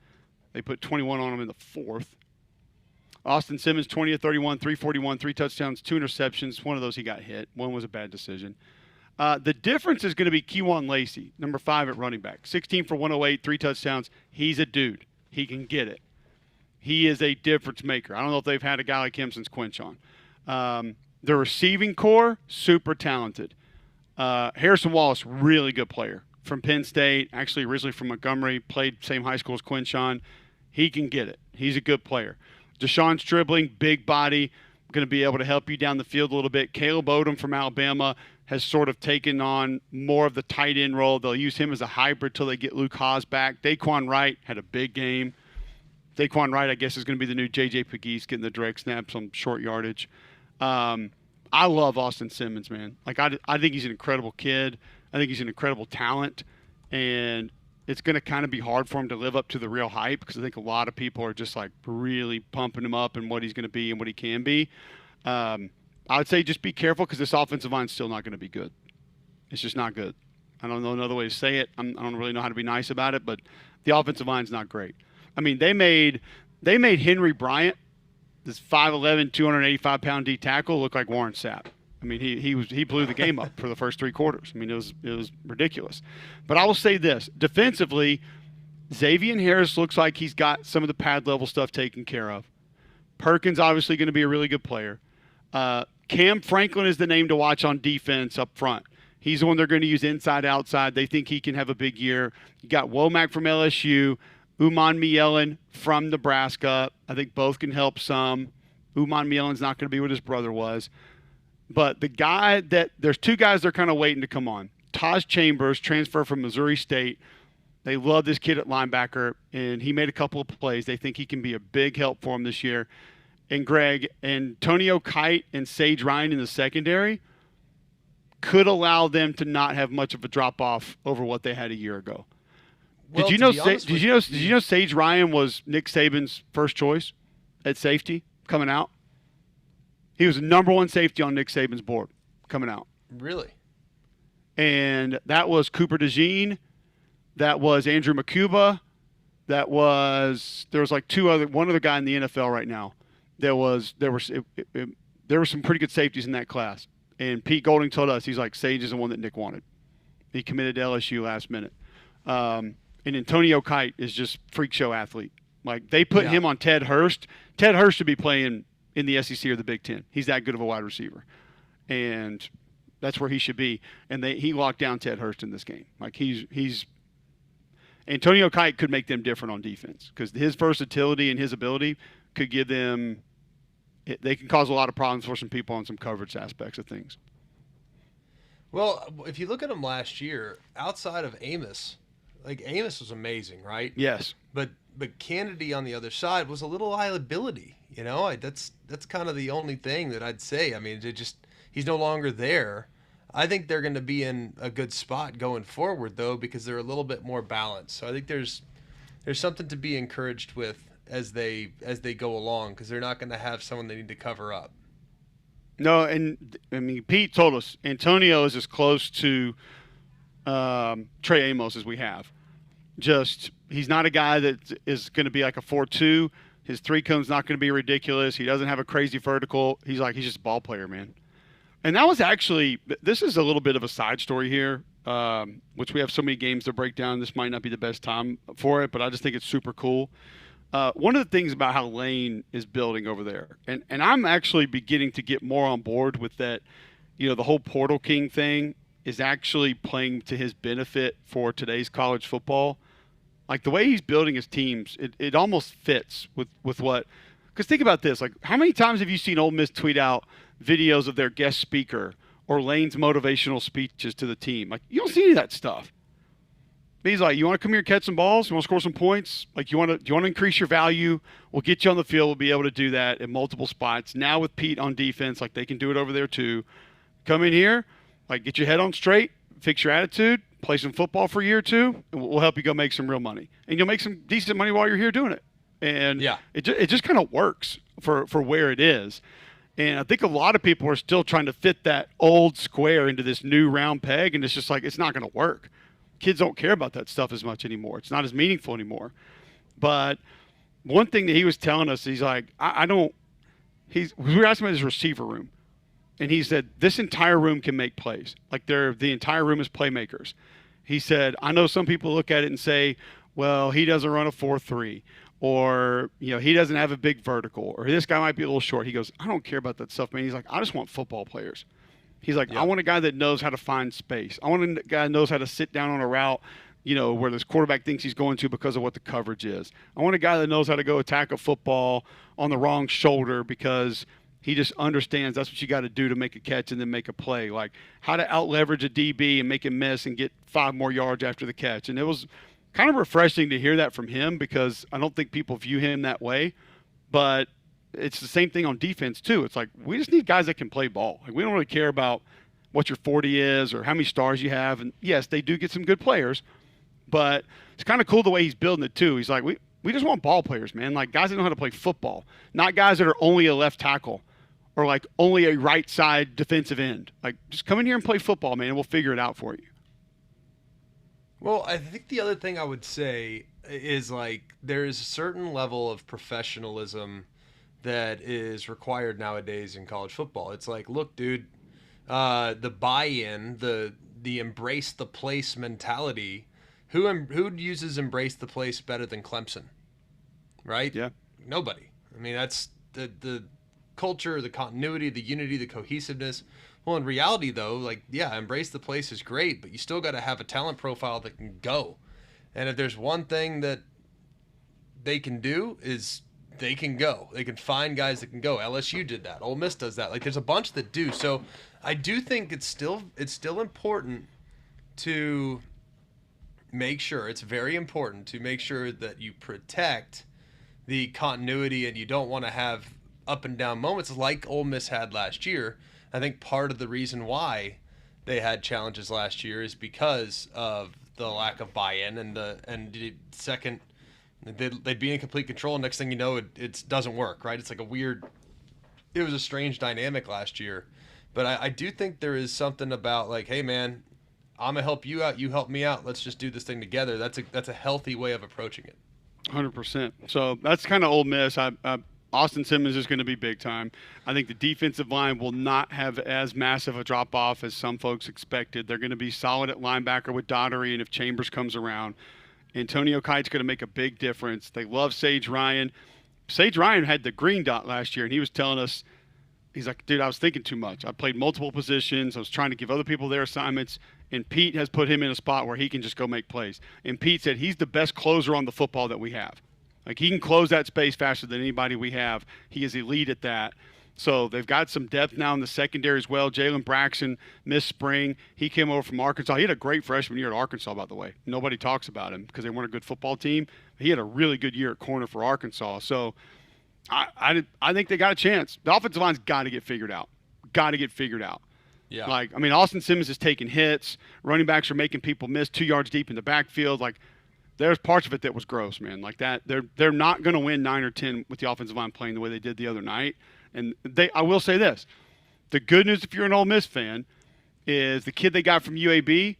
They put 21 on them in the fourth. Austin Simmons, 20 of 31, 341, 3 touchdowns, 2 interceptions. One of those he got hit. One was a bad decision. The difference is going to be Kewan Lacey, number 5 at running back. 16 for 108, 3 touchdowns. He's a dude. He can get it. He is a difference maker. I don't know if they've had a guy like him since Quinchon. The receiving core, super talented. Harrison Wallace, really good player from Penn State, actually originally from Montgomery, played same high school as Quinchon. He can get it. He's a good player. Deshaun Stribling, big body, going to be able to help you down the field a little bit. Caleb Odom from Alabama has sort of taken on more of the tight end role. They'll use him as a hybrid till they get Luke Haas back. Daquan Wright had a big game. Daquan Wright, I guess, is going to be the new J.J. Pegues, getting the direct snaps on short yardage. I love Austin Simmons, man. Like, I think he's an incredible kid. I think he's an incredible talent. And it's going to kind of be hard for him to live up to the real hype because I think a lot of people are just, like, really pumping him up and what he's going to be and what he can be. I would say just be careful because this offensive line is still not going to be good. It's just not good. I don't know another way to say it. I don't really know how to be nice about it, but the offensive line's not great. I mean, they made Henry Bryant, this 5'11", 285-pound D tackle, look like Warren Sapp. I mean, he blew the game up for the first 3 quarters. I mean, it was ridiculous. But I will say this: defensively, Xavier Harris looks like he's got some of the pad level stuff taken care of. Perkins obviously going to be a really good player. Cam Franklin is the name to watch on defense up front. He's the one they're going to use inside, outside. They think he can have a big year. You got Womack from LSU, Uman Mielen from Nebraska. I think both can help some. Uman Mielen's not going to be what his brother was. But there's 2 guys they're kind of waiting to come on. Taj Chambers, transfer from Missouri State. They love this kid at linebacker, and he made a couple of plays. They think he can be a big help for them this year. And Greg, Antonio Kite and Sage Ryan in the secondary could allow them to not have much of a drop-off over what they had a year ago. Well, did you know Sage Ryan was Nick Saban's first choice at safety coming out? He was the number 1 safety on Nick Saban's board coming out. Really? And that was Cooper DeJean. That was Andrew McCuba. There was like one other guy in the NFL right now. There were some pretty good safeties in that class. And Pete Golding told us, he's like, Sage is the one that Nick wanted. He committed to LSU last minute. And Antonio Kite is just freak show athlete. Like, they put him on Ted Hurst. Ted Hurst should be playing in the SEC or the Big Ten. He's that good of a wide receiver. And that's where he should be. And he locked down Ted Hurst in this game. Like, he's Antonio Kite could make them different on defense because his versatility and his ability could give them – they can cause a lot of problems for some people on some coverage aspects of things. Well, if you look at them last year, outside of Amos, like Amos was amazing, right? Yes. But Kennedy on the other side was a little liability. You know, that's kind of the only thing that I'd say. I mean, he's no longer there. I think they're going to be in a good spot going forward, though, because they're a little bit more balanced. So I think there's something to be encouraged with as they go along, because they're not going to have someone they need to cover up. No, and I mean Pete told us Antonio is as close to Trey Amos as we have. Just he's not a guy that is going to be like a 4-2. His three cone's not going to be ridiculous. He doesn't have a crazy vertical. He's just a ball player, man. And that was actually this is a little bit of a side story here, which we have so many games to break down. This might not be the best time for it, but I just think it's super cool. One of the things about how Lane is building over there, and I'm actually beginning to get more on board with that, the whole Portal King thing is actually playing to his benefit for today's college football. Like the way he's building his teams, it almost fits with what – because think about this. Like how many times have you seen Ole Miss tweet out videos of their guest speaker or Lane's motivational speeches to the team? Like you don't see any of that stuff. He's like, you want to come here and catch some balls? You want to score some points? Like, do you want to increase your value? We'll get you on the field. We'll be able to do that in multiple spots. Now with Pete on defense, like they can do it over there too. Come in here, like get your head on straight, fix your attitude, play some football for a year or two, and we'll help you go make some real money. And you'll make some decent money while you're here doing it. And it just kind of works for where it is. And I think a lot of people are still trying to fit that old square into this new round peg, and it's just like it's not going to work. Kids don't care about that stuff as much anymore. It's not as meaningful anymore. But one thing that he was telling us, he's like, we were asking about his receiver room. And he said, this entire room can make plays. Like the entire room is playmakers. He said, I know some people look at it and say, well, he doesn't run a 4-3 or, he doesn't have a big vertical or this guy might be a little short. He goes, I don't care about that stuff, man. He's like, I just want football players. He's like, I want a guy that knows how to find space. I want a guy that knows how to sit down on a route, where this quarterback thinks he's going to because of what the coverage is. I want a guy that knows how to go attack a football on the wrong shoulder because he just understands that's what you got to do to make a catch and then make a play. Like how to out-leverage a DB and make him miss and get 5 more yards after the catch. And it was kind of refreshing to hear that from him because I don't think people view him that way. But it's the same thing on defense too. It's like we just need guys that can play ball. Like we don't really care about what your 40 is or how many stars you have. And yes, they do get some good players, but it's kind of cool the way he's building it too. He's like, we just want ball players, man. Like guys that know how to play football, not guys that are only a left tackle or like only a right side defensive end. Like just come in here and play football, man, and we'll figure it out for you. Well, I think the other thing I would say is like there is a certain level of professionalism that is required nowadays in college football. It's like, look, dude, the buy-in, the embrace the place mentality. Who uses embrace the place better than Clemson, right? Yeah. Nobody. I mean, that's the culture, the continuity, the unity, the cohesiveness. Well, in reality, though, like, yeah, embrace the place is great, but you still got to have a talent profile that can go. And if there's one thing that they can do is they can go. They can find guys that can go. LSU did that. Ole Miss does that. Like there's a bunch that do. So I do think it's still important to make sure, it's very important to make sure that you protect the continuity and you don't want to have up and down moments like Ole Miss had last year. I think part of the reason why they had challenges last year is because of the lack of buy-in and the second they'd be in complete control. Next thing you know, it doesn't work, right? It's like it was a strange dynamic last year. But I do think there is something about like, hey, man, I'm going to help you out. You help me out. Let's just do this thing together. That's a healthy way of approaching it. 100%. So that's kind of Ole Miss. Austin Simmons is going to be big time. I think the defensive line will not have as massive a drop-off as some folks expected. They're going to be solid at linebacker with Daugherty, and if Chambers comes around, Antonio Kite's going to make a big difference. They love Sage Ryan. Sage Ryan had the green dot last year, and he was telling us, he's like, dude, I was thinking too much. I played multiple positions. I was trying to give other people their assignments, and Pete has put him in a spot where he can just go make plays. And Pete said he's the best closer on the football that we have. Like, he can close that space faster than anybody we have. He is elite at that. So they've got some depth now in the secondary as well. Jalen Braxton missed spring. He came over from Arkansas. He had a great freshman year at Arkansas, by the way. Nobody talks about him because they weren't a good football team. He had a really good year at corner for Arkansas. So I think they got a chance. The offensive line's got to get figured out. Yeah. Like, I mean, Austin Simmons is taking hits. Running backs are making people miss 2 yards deep in the backfield. Like, there's parts of it that was gross, man. Like that, they're not going to win 9 or 10 with the offensive line playing the way they did the other night. And I will say this, The good news, if you're an Ole Miss fan, is the kid they got from UAB,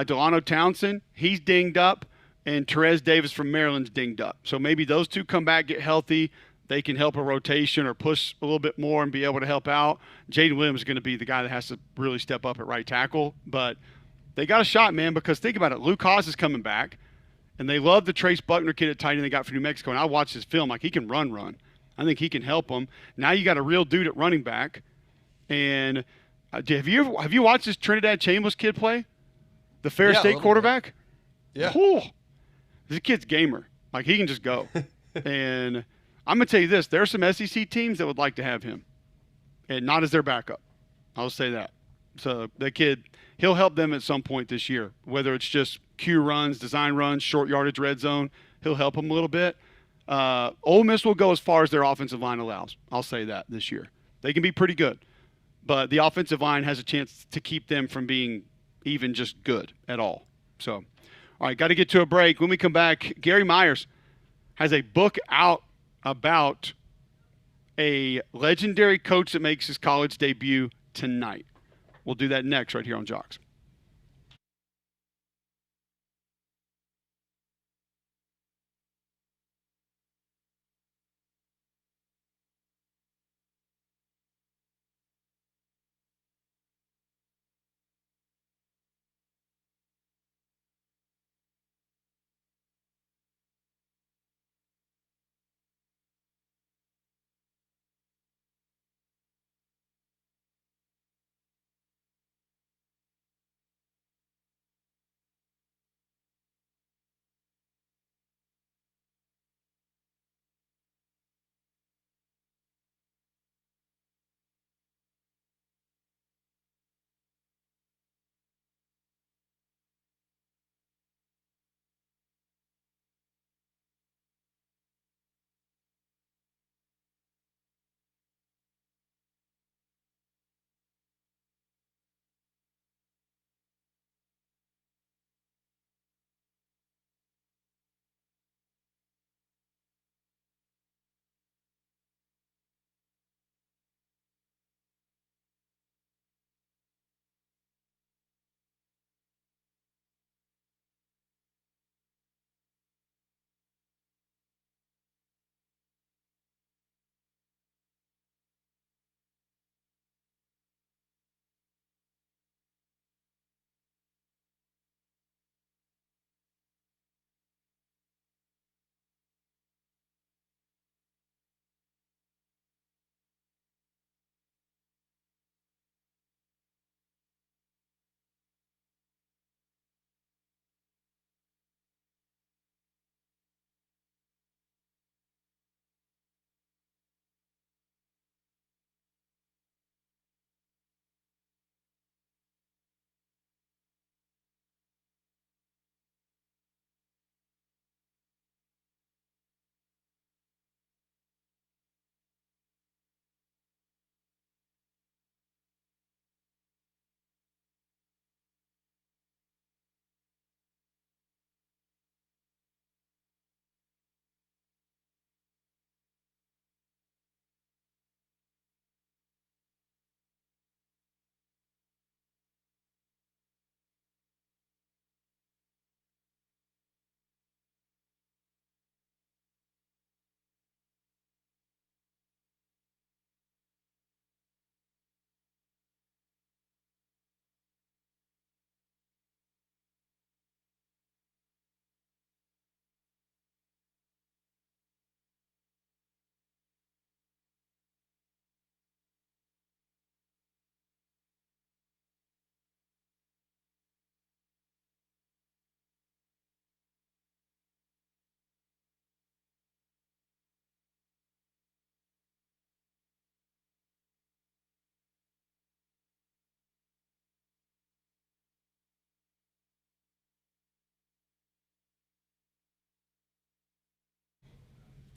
Delano Townsend, he's dinged up, and Therese Davis from Maryland's dinged up. So maybe those two come back, get healthy. They can help a rotation or push a little bit more and be able to help out. Jaden Williams is going to be the guy that has to really step up at right tackle. But they got a shot, man, because think about it. Luke Haas is coming back, and they love the Trace Buckner kid at tight end they got from New Mexico. And I watched his film. Like, he can run. I think he can help them. Now you got a real dude at running back. And have you watched this Trinidad Chambers kid play? The Fair State quarterback? Yeah. Whew. This kid's gamer. Like, he can just go. And I'm going to tell you this. There are some SEC teams that would like to have him, and not as their backup. I'll say that. So that kid, he'll help them at some point this year, whether it's just Q runs, design runs, short yardage, red zone. He'll help them a little bit. Ole Miss will go as far as their offensive line allows. I'll say that this year. They can be pretty good, but the offensive line has a chance to keep them from being even just good at all. So, all right, got to get to a break. When we come back, Gary Meyers has a book out about a legendary coach that makes his college debut tonight. We'll do that next right here on Jox.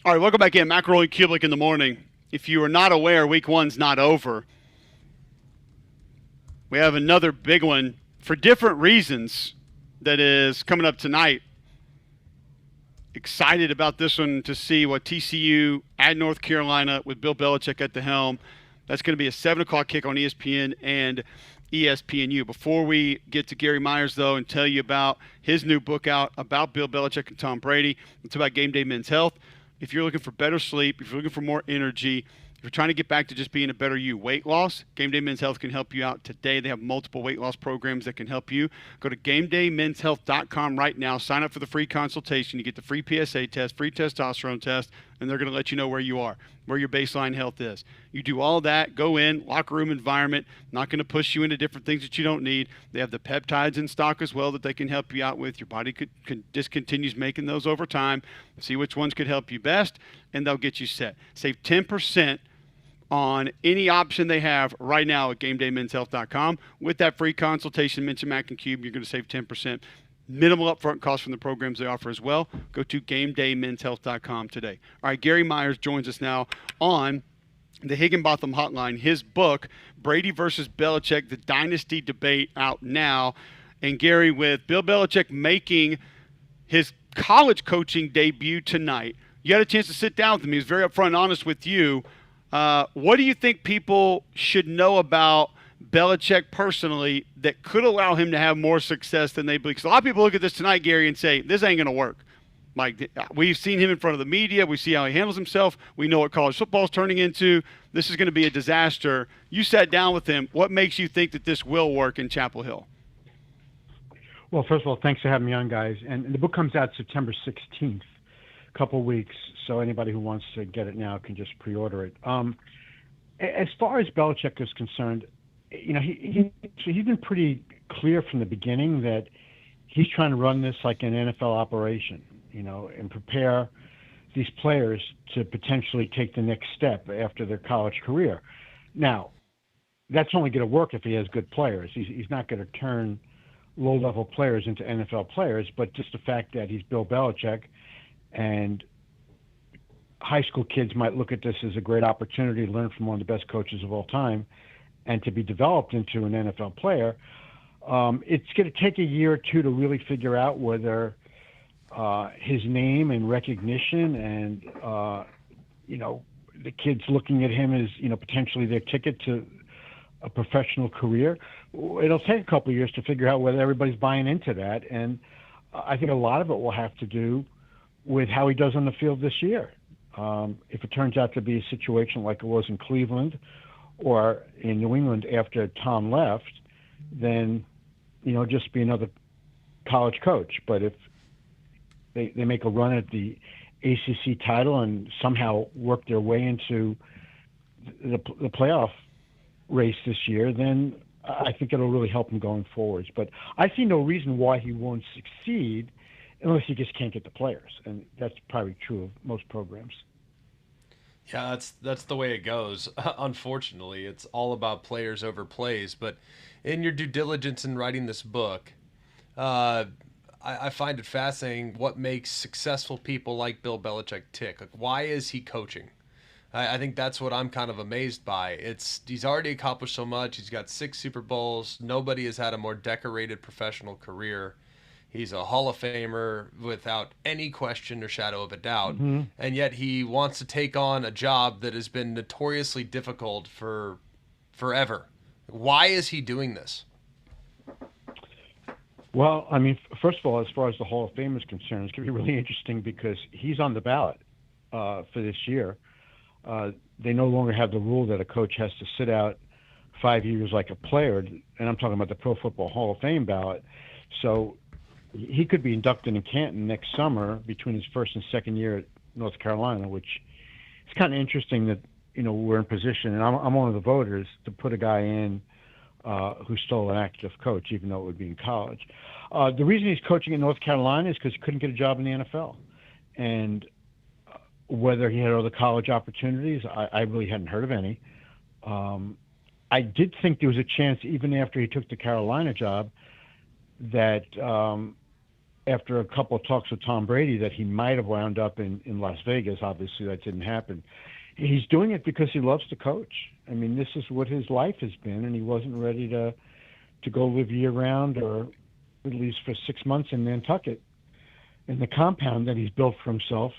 All right, welcome back in. McElroy and Cubelic in the morning. If you are not aware, week one's not over. We have another big one for different reasons that is coming up tonight. Excited about this one to see what TCU at North Carolina with Bill Belichick at the helm. That's going to be a 7 o'clock kick on ESPN and ESPNU. Before we get to Gary Meyers, though, and tell you about his new book out about Bill Belichick and Tom Brady, it's about Game Day Men's Health. If you're looking for better sleep, if you're looking for more energy, if you're trying to get back to just being a better you, weight loss, Game Day Men's Health can help you out today. They have multiple weight loss programs that can help you. Go to GameDayMen'sHealth.com right now. Sign up for the free consultation. You get the free PSA test, free testosterone test, and they're going to let you know where you are, where your baseline health is. You do all that, go in, locker room environment, not going to push you into different things that you don't need. They have the peptides in stock as well that they can help you out with. Your body discontinues making those over time. See which ones could help you best, and they'll get you set. Save 10% on any option they have right now at GameDayMen'sHealth.com. With that free consultation, mention Mac and Cube, you're going to save 10%. Minimal upfront cost from the programs they offer as well. Go to GameDayMen'sHealth.com today. All right, Gary Meyers joins us now on the Higginbotham Hotline. His book, Brady versus Belichick, the Dynasty Debate, out now. And Gary, with Bill Belichick making his college coaching debut tonight, you had a chance to sit down with him. He was very upfront and honest with you. What do you think people should know about Belichick personally that could allow him to have more success than they believe? Because a lot of people look at this tonight, Gary, and say, this ain't going to work. Like, we've seen him in front of the media. We see how he handles himself. We know what college football is turning into. This is going to be a disaster. You sat down with him. What makes you think that this will work in Chapel Hill? Well, first of all, thanks for having me on, guys. And the book comes out September 16th, a couple weeks. So anybody who wants to get it now can just pre-order it. As far as Belichick is concerned, you know, he's been pretty clear from the beginning that he's trying to run this like an NFL operation, you know, and prepare these players to potentially take the next step after their college career. Now, that's only going to work if he has good players. He's not going to turn low-level players into NFL players, but just the fact that he's Bill Belichick and high school kids might look at this as a great opportunity to learn from one of the best coaches of all time and to be developed into an NFL player. It's going to take a year or two to really figure out whether his name and recognition and, you know, the kids looking at him as, you know, potentially their ticket to a professional career. It'll take a couple of years to figure out whether everybody's buying into that. And I think a lot of it will have to do with how he does on the field this year. If it turns out to be a situation like it was in Cleveland or in New England after Tom left, then, you know, just be another college coach. But if they make a run at the ACC title and somehow work their way into the playoff race this year, then I think it'll really help him going forwards. But I see no reason why he won't succeed unless he just can't get the players. And that's probably true of most programs. Yeah, that's the way it goes. Unfortunately, it's all about players over plays. But in your due diligence in writing this book, I find it fascinating what makes successful people like Bill Belichick tick. Like, why is he coaching? I think that's what I'm kind of amazed by. He's already accomplished so much. He's got 6 Super Bowls. Nobody has had a more decorated professional career. He's a Hall of Famer without any question or shadow of a doubt. Mm-hmm. And yet he wants to take on a job that has been notoriously difficult for forever. Why is he doing this? Well, I mean, first of all, as far as the Hall of Fame is concerned, it's going to be really interesting because he's on the ballot for this year. They no longer have the rule that a coach has to sit out 5 years like a player, and I'm talking about the Pro Football Hall of Fame ballot. So he could be inducted in Canton next summer between his first and second year at North Carolina, which is kind of interesting that, you know, we're in position, and I'm one of the voters, to put a guy in who's still an active coach, even though it would be in college. The reason he's coaching at North Carolina is because he couldn't get a job in the NFL. And whether he had other college opportunities, I really hadn't heard of any. I did think there was a chance, even after he took the Carolina job, that after a couple of talks with Tom Brady, that he might have wound up in Las Vegas. Obviously, that didn't happen. He's doing it because he loves to coach. I mean, this is what his life has been, and he wasn't ready to go live year-round, or at least for 6 months in Nantucket, in the compound that he's built for himself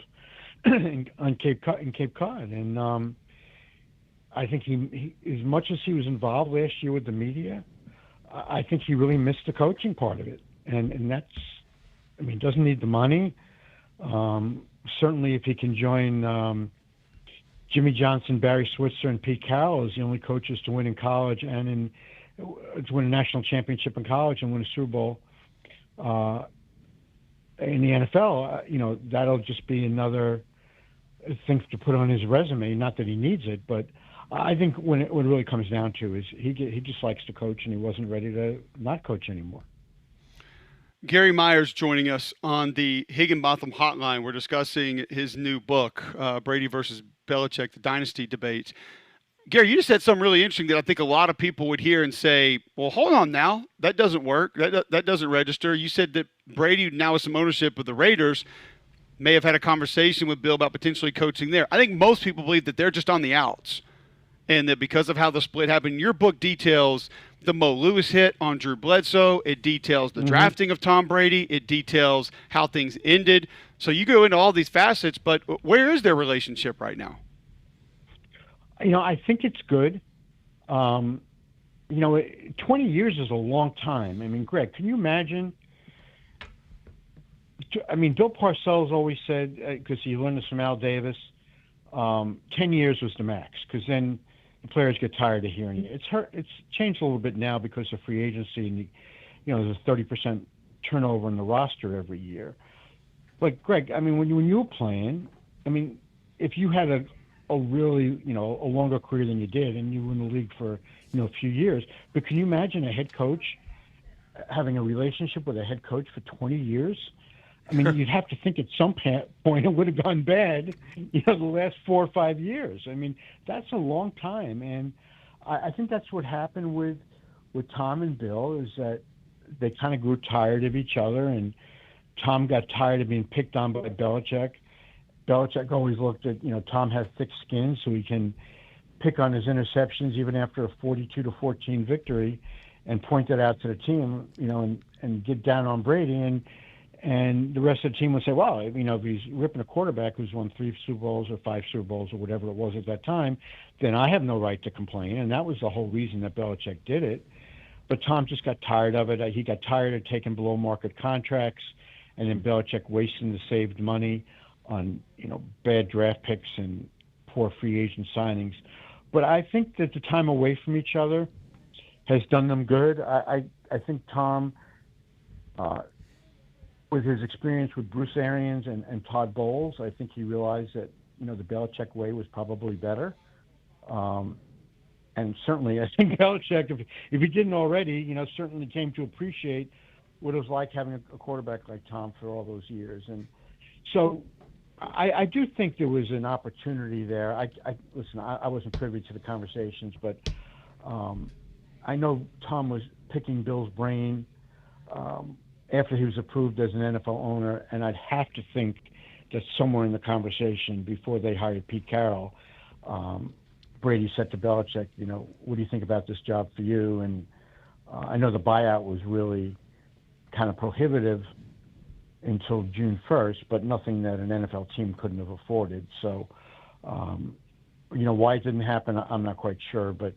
in Cape Cod. And I think he as much as he was involved last year with the media, I think he really missed the coaching part of it. And that's, I mean, doesn't need the money. Certainly if he can join Jimmy Johnson, Barry Switzer, and Pete Carroll as the only coaches to win in college and to win a national championship in college and win a Super Bowl in the NFL, that'll just be another thing to put on his resume. Not that he needs it, but I think what it really comes down to is he just likes to coach, and he wasn't ready to not coach anymore. Gary Meyers joining us on the Higginbotham Hotline. We're discussing his new book, Brady versus Belichick, the Dynasty Debate. Gary, you just said something really interesting that I think a lot of people would hear and say, well, hold on now. That doesn't work. That doesn't register. You said that Brady, now with some ownership of the Raiders, may have had a conversation with Bill about potentially coaching there. I think most people believe that they're just on the outs and that because of how the split happened, your book details the Mo Lewis hit on Drew Bledsoe. It details the drafting of Tom Brady. It details how things ended. So you go into all these facets, but where is their relationship right now? I think it's good. 20 years is a long time. I mean, Greg, can you imagine? I mean, Bill Parcells always said, because he learned this from Al Davis, 10 years was the max, because then the players get tired of hearing it. It's changed a little bit now because of free agency, and there's a 30% turnover in the roster every year. But Greg, I mean, when you were playing, I mean, if you had a really, a longer career than you did, and you were in the league for, a few years, but can you imagine a head coach having a relationship with a head coach for 20 years? I mean, you'd have to think at some point it would have gone bad, the last 4 or 5 years. I mean, that's a long time. And I think that's what happened with Tom and Bill, is that they kind of grew tired of each other, and Tom got tired of being picked on by Belichick. Belichick always looked at, Tom has thick skin, so he can pick on his interceptions even after a 42-14 victory and point that out to the team, and get down on Brady. And the rest of the team would say, well, if he's ripping a quarterback who's won 3 Super Bowls or 5 Super Bowls or whatever it was at that time, then I have no right to complain. And that was the whole reason that Belichick did it. But Tom just got tired of it. He got tired of taking below-market contracts, and then Belichick wasting the saved money on, bad draft picks and poor free agent signings. But I think that the time away from each other has done them good. I think Tom, with his experience with Bruce Arians and Todd Bowles, I think he realized that, the Belichick way was probably better. And certainly, I think Belichick, if he didn't already, certainly came to appreciate what it was like having a quarterback like Tom for all those years. And so I do think there was an opportunity there. Listen, I wasn't privy to the conversations, but I know Tom was picking Bill's brain after he was approved as an NFL owner, and I'd have to think that somewhere in the conversation before they hired Pete Carroll, Brady said to Belichick, what do you think about this job for you? And I know the buyout was really kind of prohibitive until June 1st, but nothing that an NFL team couldn't have afforded. So, why it didn't happen, I'm not quite sure, but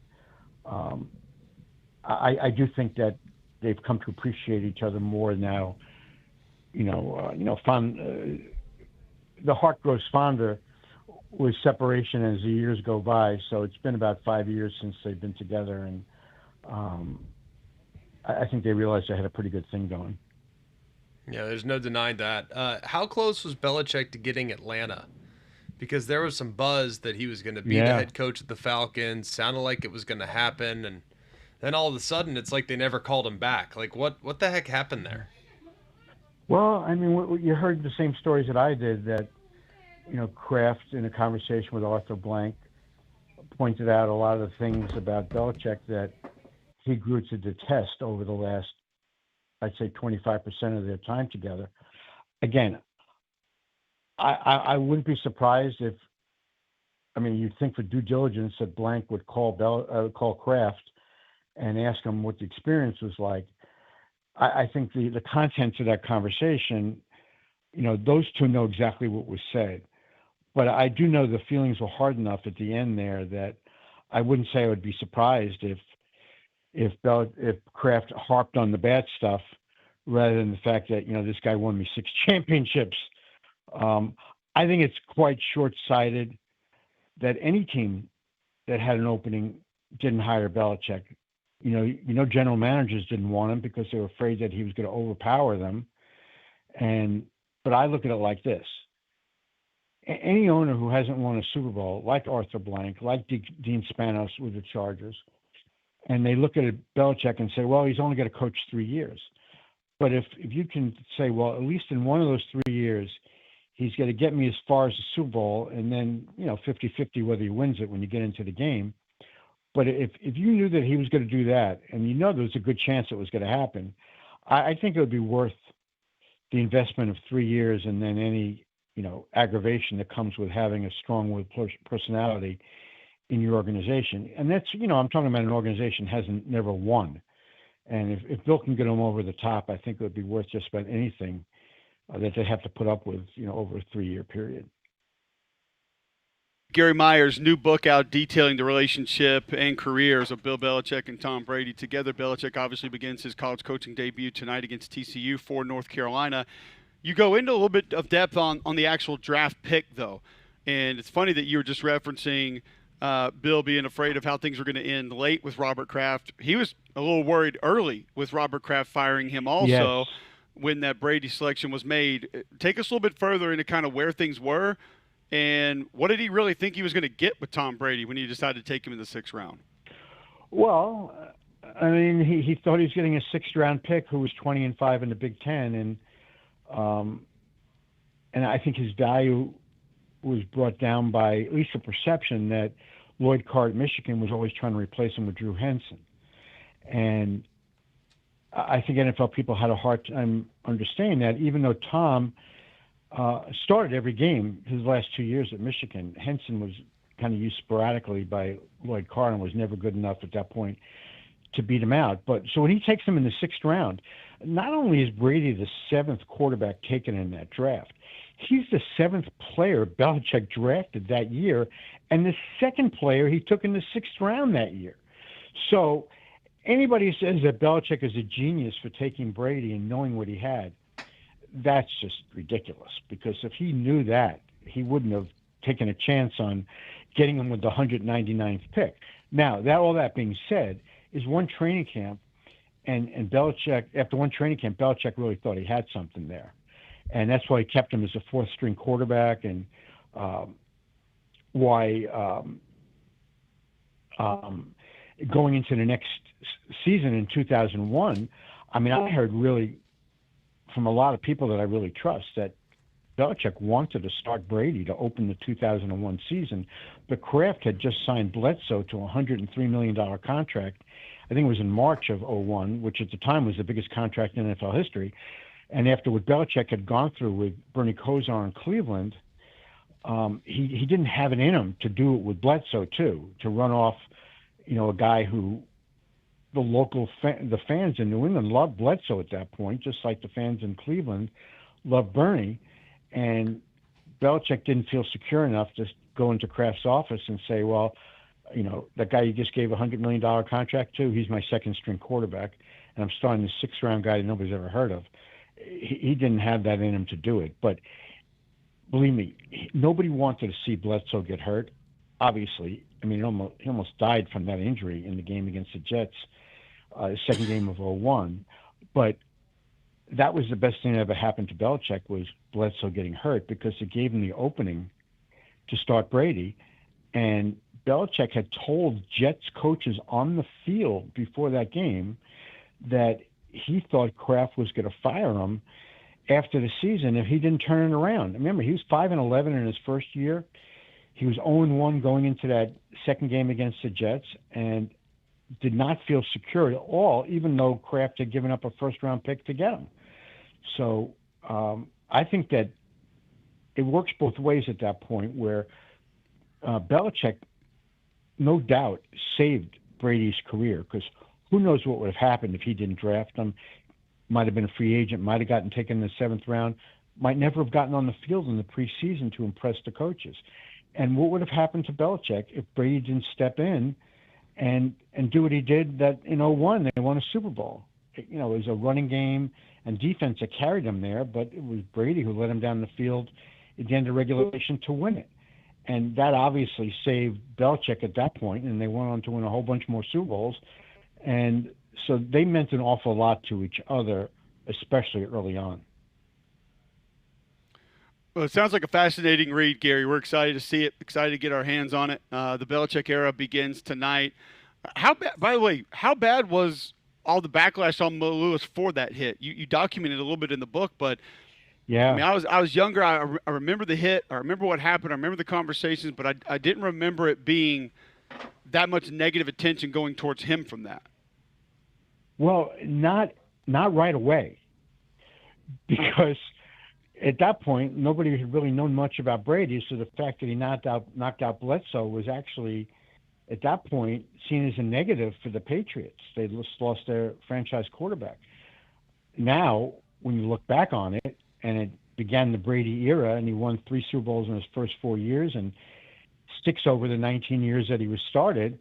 I do think that they've come to appreciate each other more now. The heart grows fonder with separation as the years go by. So it's been about 5 years since they've been together, and I think they realized they had a pretty good thing going. Yeah, there's no denying that. How close was Belichick to getting Atlanta? Because there was some buzz that he was going to be the head coach of the Falcons. Sounded like it was going to happen, and then all of a sudden, it's like they never called him back. Like, what the heck happened there? Well, I mean, you heard the same stories that I did, that, Kraft, in a conversation with Arthur Blank, pointed out a lot of the things about Belichick that he grew to detest over the last, I'd say, 25% of their time together. Again, I wouldn't be surprised if, you'd think for due diligence that Blank would call Kraft and ask him what the experience was like. I think the contents of that conversation, those two know exactly what was said. But I do know the feelings were hard enough at the end there that I wouldn't say I would be surprised if Kraft harped on the bad stuff rather than the fact that, this guy won me 6 championships. I think it's quite short-sighted that any team that had an opening didn't hire Belichick. General managers didn't want him because they were afraid that he was going to overpower them. But I look at it like this. Any owner who hasn't won a Super Bowl, like Arthur Blank, like Dean Spanos with the Chargers, and they look at Belichick and say, well, he's only got to coach 3 years. But if you can say, well, at least in one of those 3 years, he's going to get me as far as the Super Bowl, and then, 50-50 whether he wins it when you get into the game. But if you knew that he was going to do that, and there was a good chance it was going to happen, I think it would be worth the investment of 3 years and then any, aggravation that comes with having a strong-willed personality in your organization. And that's, I'm talking about an organization hasn't never won. And if Bill can get them over the top, I think it would be worth just about anything that they have to put up with, over a 3-year period. Gary Meyers' new book out detailing the relationship and careers of Bill Belichick and Tom Brady. Together, Belichick obviously begins his college coaching debut tonight against TCU for North Carolina. You go into a little bit of depth on the actual draft pick, though. And it's funny that you were just referencing Bill being afraid of how things were going to end late with Robert Kraft. He was a little worried early with Robert Kraft firing him also when that Brady selection was made. Take us a little bit further into kind of where things were. And what did he really think he was going to get with Tom Brady when he decided to take him in the 6th round? Well, I mean, he thought he was getting a 6th-round pick who was 20-5 in the Big Ten, and I think his value was brought down by at least the perception that Lloyd Carr at Michigan was always trying to replace him with Drew Henson, and I think NFL people had a hard time understanding that, even though Tom started every game his last 2 years at Michigan. Henson was kind of used sporadically by Lloyd Carr and was never good enough at that point to beat him out. But so when he takes him in the 6th round, not only is Brady the 7th quarterback taken in that draft, he's the 7th player Belichick drafted that year and the 2nd player he took in the 6th round that year. So anybody who says that Belichick is a genius for taking Brady and knowing what he had, that's just ridiculous, because if he knew that, he wouldn't have taken a chance on getting him with the 199th pick. Now, all that being said, is one training camp, and Belichick, after one training camp, Belichick really thought he had something there. And that's why he kept him as a 4th-string quarterback, and why going into the next season in 2001, I mean, I heard really from a lot of people that I really trust that Belichick wanted to start Brady to open the 2001 season, but Kraft had just signed Bledsoe to a $103 million contract. I think it was in March of 01, which at the time was the biggest contract in NFL history. And after what Belichick had gone through with Bernie Kosar in Cleveland, he didn't have it in him to do it with Bledsoe too, to run off, a guy who the fans in New England loved Bledsoe at that point, just like the fans in Cleveland loved Bernie. And Belichick didn't feel secure enough to go into Kraft's office and say, well, that guy you just gave a $100 million contract to, he's my 2nd-string quarterback, and I'm starting this 6th-round guy that nobody's ever heard of. He didn't have that in him to do it. But believe me, nobody wanted to see Bledsoe get hurt, obviously. I mean, he almost died from that injury in the game against the Jets, the 2nd game of 01. But that was the best thing that ever happened to Belichick, was Bledsoe getting hurt, because it gave him the opening to start Brady. And Belichick had told Jets coaches on the field before that game that he thought Kraft was going to fire him after the season if he didn't turn it around. Remember, he was 5-11 in his first year. He was 0-1 going into that 2nd game against the Jets, and did not feel secure at all, even though Kraft had given up a 1st-round pick to get him. So I think that it works both ways at that point, where Belichick, no doubt, saved Brady's career, because who knows what would have happened if he didn't draft him. Might have been a free agent, might have gotten taken in the 7th round, might never have gotten on the field in the preseason to impress the coaches. And what would have happened to Belichick if Brady didn't step in and do what he did that in '01 they won a Super Bowl? It was a running game and defense that carried them there, but it was Brady who led them down the field at the end of regulation to win it. And that obviously saved Belichick at that point, and they went on to win a whole bunch more Super Bowls. And so they meant an awful lot to each other, especially early on. Well, it sounds like a fascinating read, Gary. We're excited to see it, excited to get our hands on it. The Belichick era begins tonight. By the way, how bad was all the backlash on Mo Lewis for that hit? You documented a little bit in the book, but yeah, I mean, I was younger. I remember the hit. I remember what happened. I remember the conversations, but I didn't remember it being that much negative attention going towards him from that. Well, not right away, because at that point nobody had really known much about Brady. So the fact that he knocked out Bledsoe was actually, at that point, seen as a negative for the Patriots. They lost their franchise quarterback. Now, when you look back on it, and it began the Brady era, and he won 3 Super Bowls in his first 4 years, and 6 over the 19 years that he started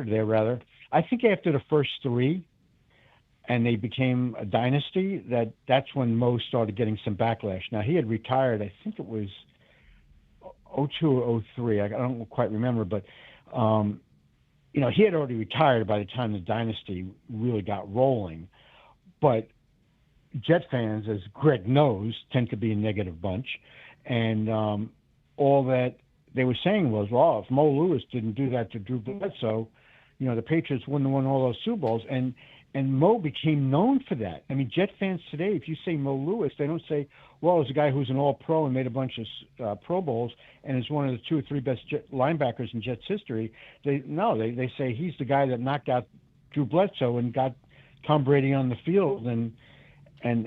there, rather. I think after the first 3, and they became a dynasty, that's when Mo started getting some backlash. Now, he had retired, I think it was '02 or '03, I don't quite remember, but he had already retired by the time the dynasty really got rolling. But Jet fans, as Greg knows, tend to be a negative bunch. And all that they were saying was, well, if Mo Lewis didn't do that to Drew Bledsoe, the Patriots wouldn't have won all those Super Bowls. And Mo became known for that. I mean, Jet fans today, if you say Mo Lewis, they don't say, well, it's a guy who's an all-pro and made a bunch of Pro Bowls and is one of the 2 or 3 best linebackers in Jets history. They say he's the guy that knocked out Drew Bledsoe and got Tom Brady on the field, and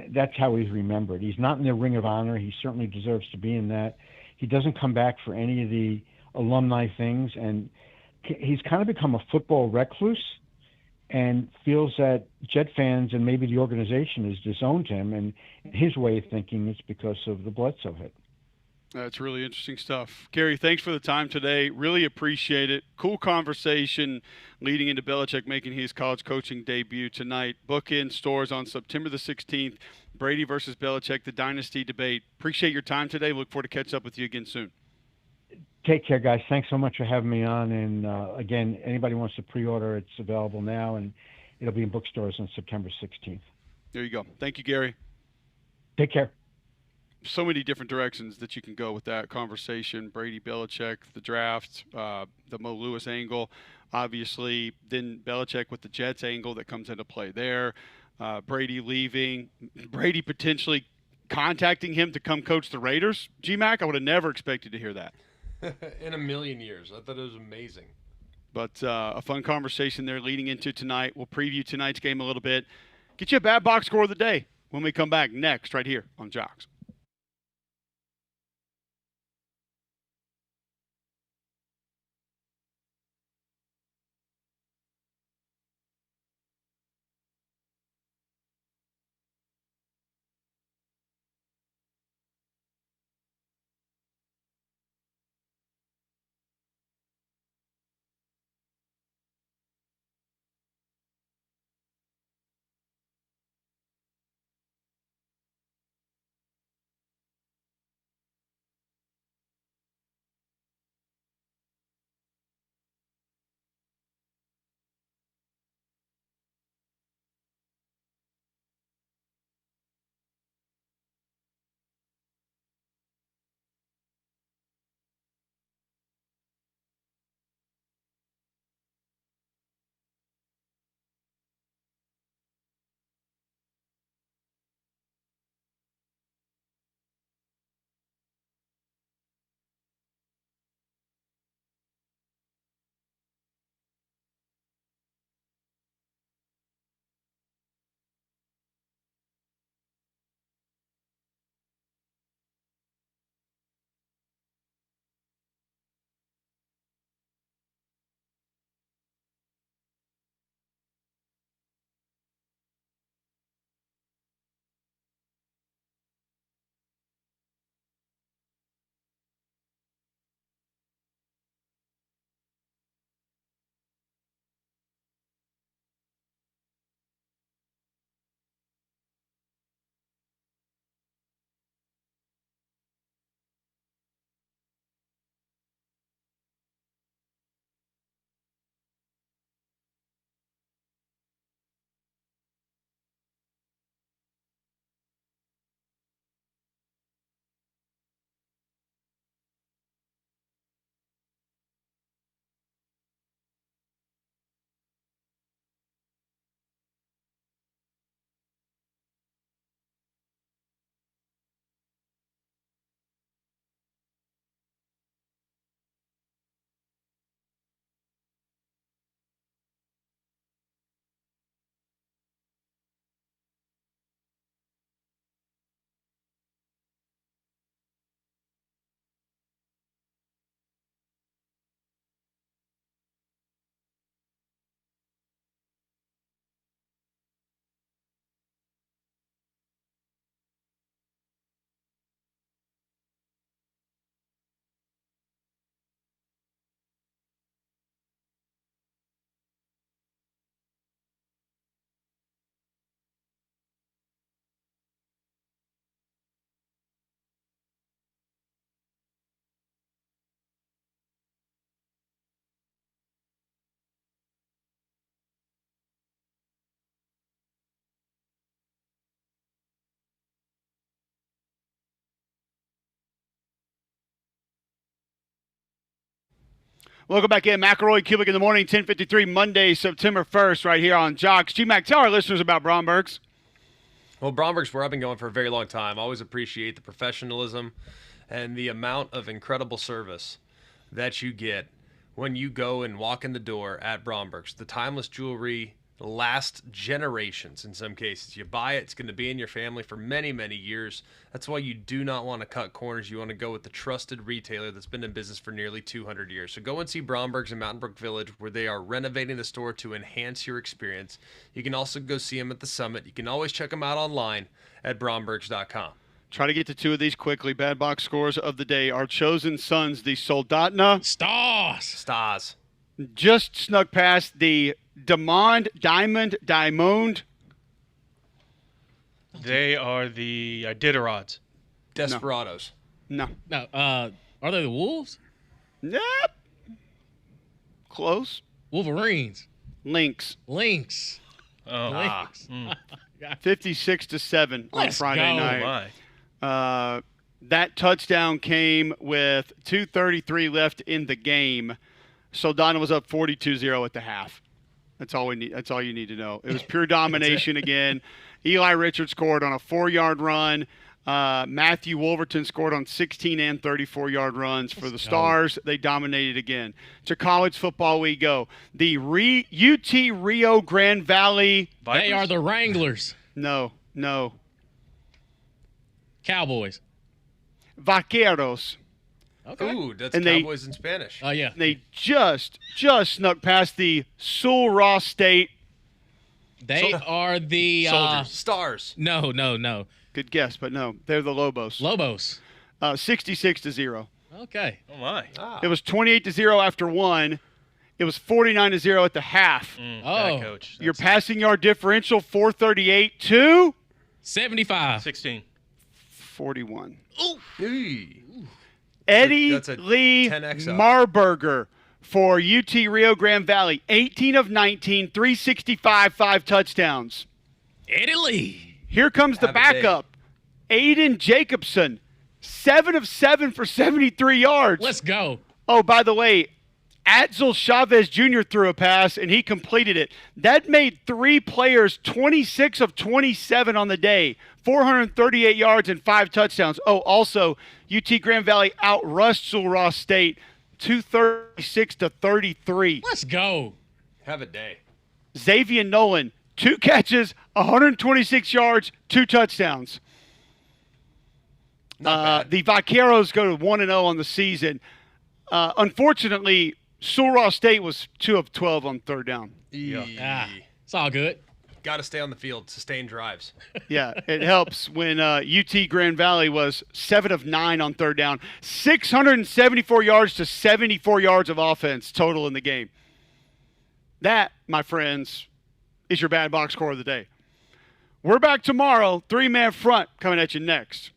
that's how he's remembered. He's not in the Ring of Honor. He certainly deserves to be in that. He doesn't come back for any of the alumni things, and he's kind of become a football recluse and feels that Jet fans and maybe the organization has disowned him, and his way of thinking is because of the Bledsoe hit. That's really interesting stuff. Gary, thanks for the time today. Really appreciate it. Cool conversation leading into Belichick making his college coaching debut tonight. Book in stores on September the 16th. Brady versus Belichick, the dynasty debate. Appreciate your time today. Look forward to catch up with you again soon. Take care, guys. Thanks so much for having me on. And again, anybody wants to pre-order, it's available now, and it'll be in bookstores on September 16th. There you go. Thank you, Gary. Take care. So many different directions that you can go with that conversation. Brady, Belichick, the draft, the Mo Lewis angle, obviously. Then Belichick with the Jets angle that comes into play there. Brady leaving. Brady potentially contacting him to come coach the Raiders. G-Mac, I would have never expected to hear that. In a million years. I thought it was amazing. But a fun conversation there leading into tonight. We'll preview tonight's game a little bit. Get you a bad box score of the day when we come back next right here on Jox. Welcome back in. McElroy and Cubelic in the morning, 10:53, Monday, September 1st, right here on Jox. G-Mac, tell our listeners about Bromberg's. Well, Bromberg's where I've been going for a very long time. I always appreciate the professionalism and the amount of incredible service that you get when you go and walk in the door at Bromberg's. The timeless jewelry lasts generations in some cases. You buy it, it's going to be in your family for many, many years. That's why you do not want to cut corners. You want to go with the trusted retailer that's been in business for nearly 200 years. So go and see Bromberg's in Mountain Brook Village, where they are renovating the store to enhance your experience. You can also go see them at the Summit. You can always check them out online at brombergs.com. Try to get to two of these quickly. Bad box scores of the day. Our chosen sons, the Soldatna Stars. Just snuck past the Diamond. They are the Iditarods. Desperados. No. Are they the Wolves? Nope. Close. Wolverines. Lynx. Oh, Lynx. 56-7 on Let's Friday go. night. My. That touchdown came with 2:33 left in the game. Soldano was up 42-0 at the half. That's all we need. That's all you need to know. It was pure domination again. Eli Richards scored on a 4-yard run. Matthew Wolverton scored on 16 and 34-yard runs for the Stars. They dominated again. To college football we go. The UT Rio Grande Valley. Vipers? They are the Wranglers. No. Cowboys. Vaqueros. Okay. Ooh, that's and Cowboys in Spanish. Oh, yeah. They just snuck past the Sul Ross State. They are the Soldiers. Stars. No. Good guess, but no. They're the Lobos. 66-0. Okay. Oh, my. It was 28-0 after one. It was 49-0 at the half. Bad coach. Your passing yard differential, 438 to 75. 16. 41. Ooh. Eddie That's a Lee 10X up. Marburger for UT Rio Grande Valley. 18 of 19, 365, 5 touchdowns. Eddie Lee. Here comes the Have a day. backup. Aiden Jacobson. 7 of 7 for 73 yards. Let's go. Oh, by the way, Atzel Chavez Jr. threw a pass, and he completed it. That made 3 players 26 of 27 on the day, 438 yards and 5 touchdowns. Oh, also, UT Grand Valley outrushed Sul Ross State 236-33. Let's go. Have a day. Xavier Nolan, 2 catches, 126 yards, 2 touchdowns. Not bad. The Vaqueros go to 1-0 on the season. Unfortunately, Sul Ross State was 2 of 12 on third down. It's all good. Got to stay on the field, sustain drives. Yeah, it helps when UT Grand Valley was 7 of 9 on third down. 674 yards to 74 yards of offense total in the game. That, my friends, is your bad box score of the day. We're back tomorrow. 3-man front coming at you next.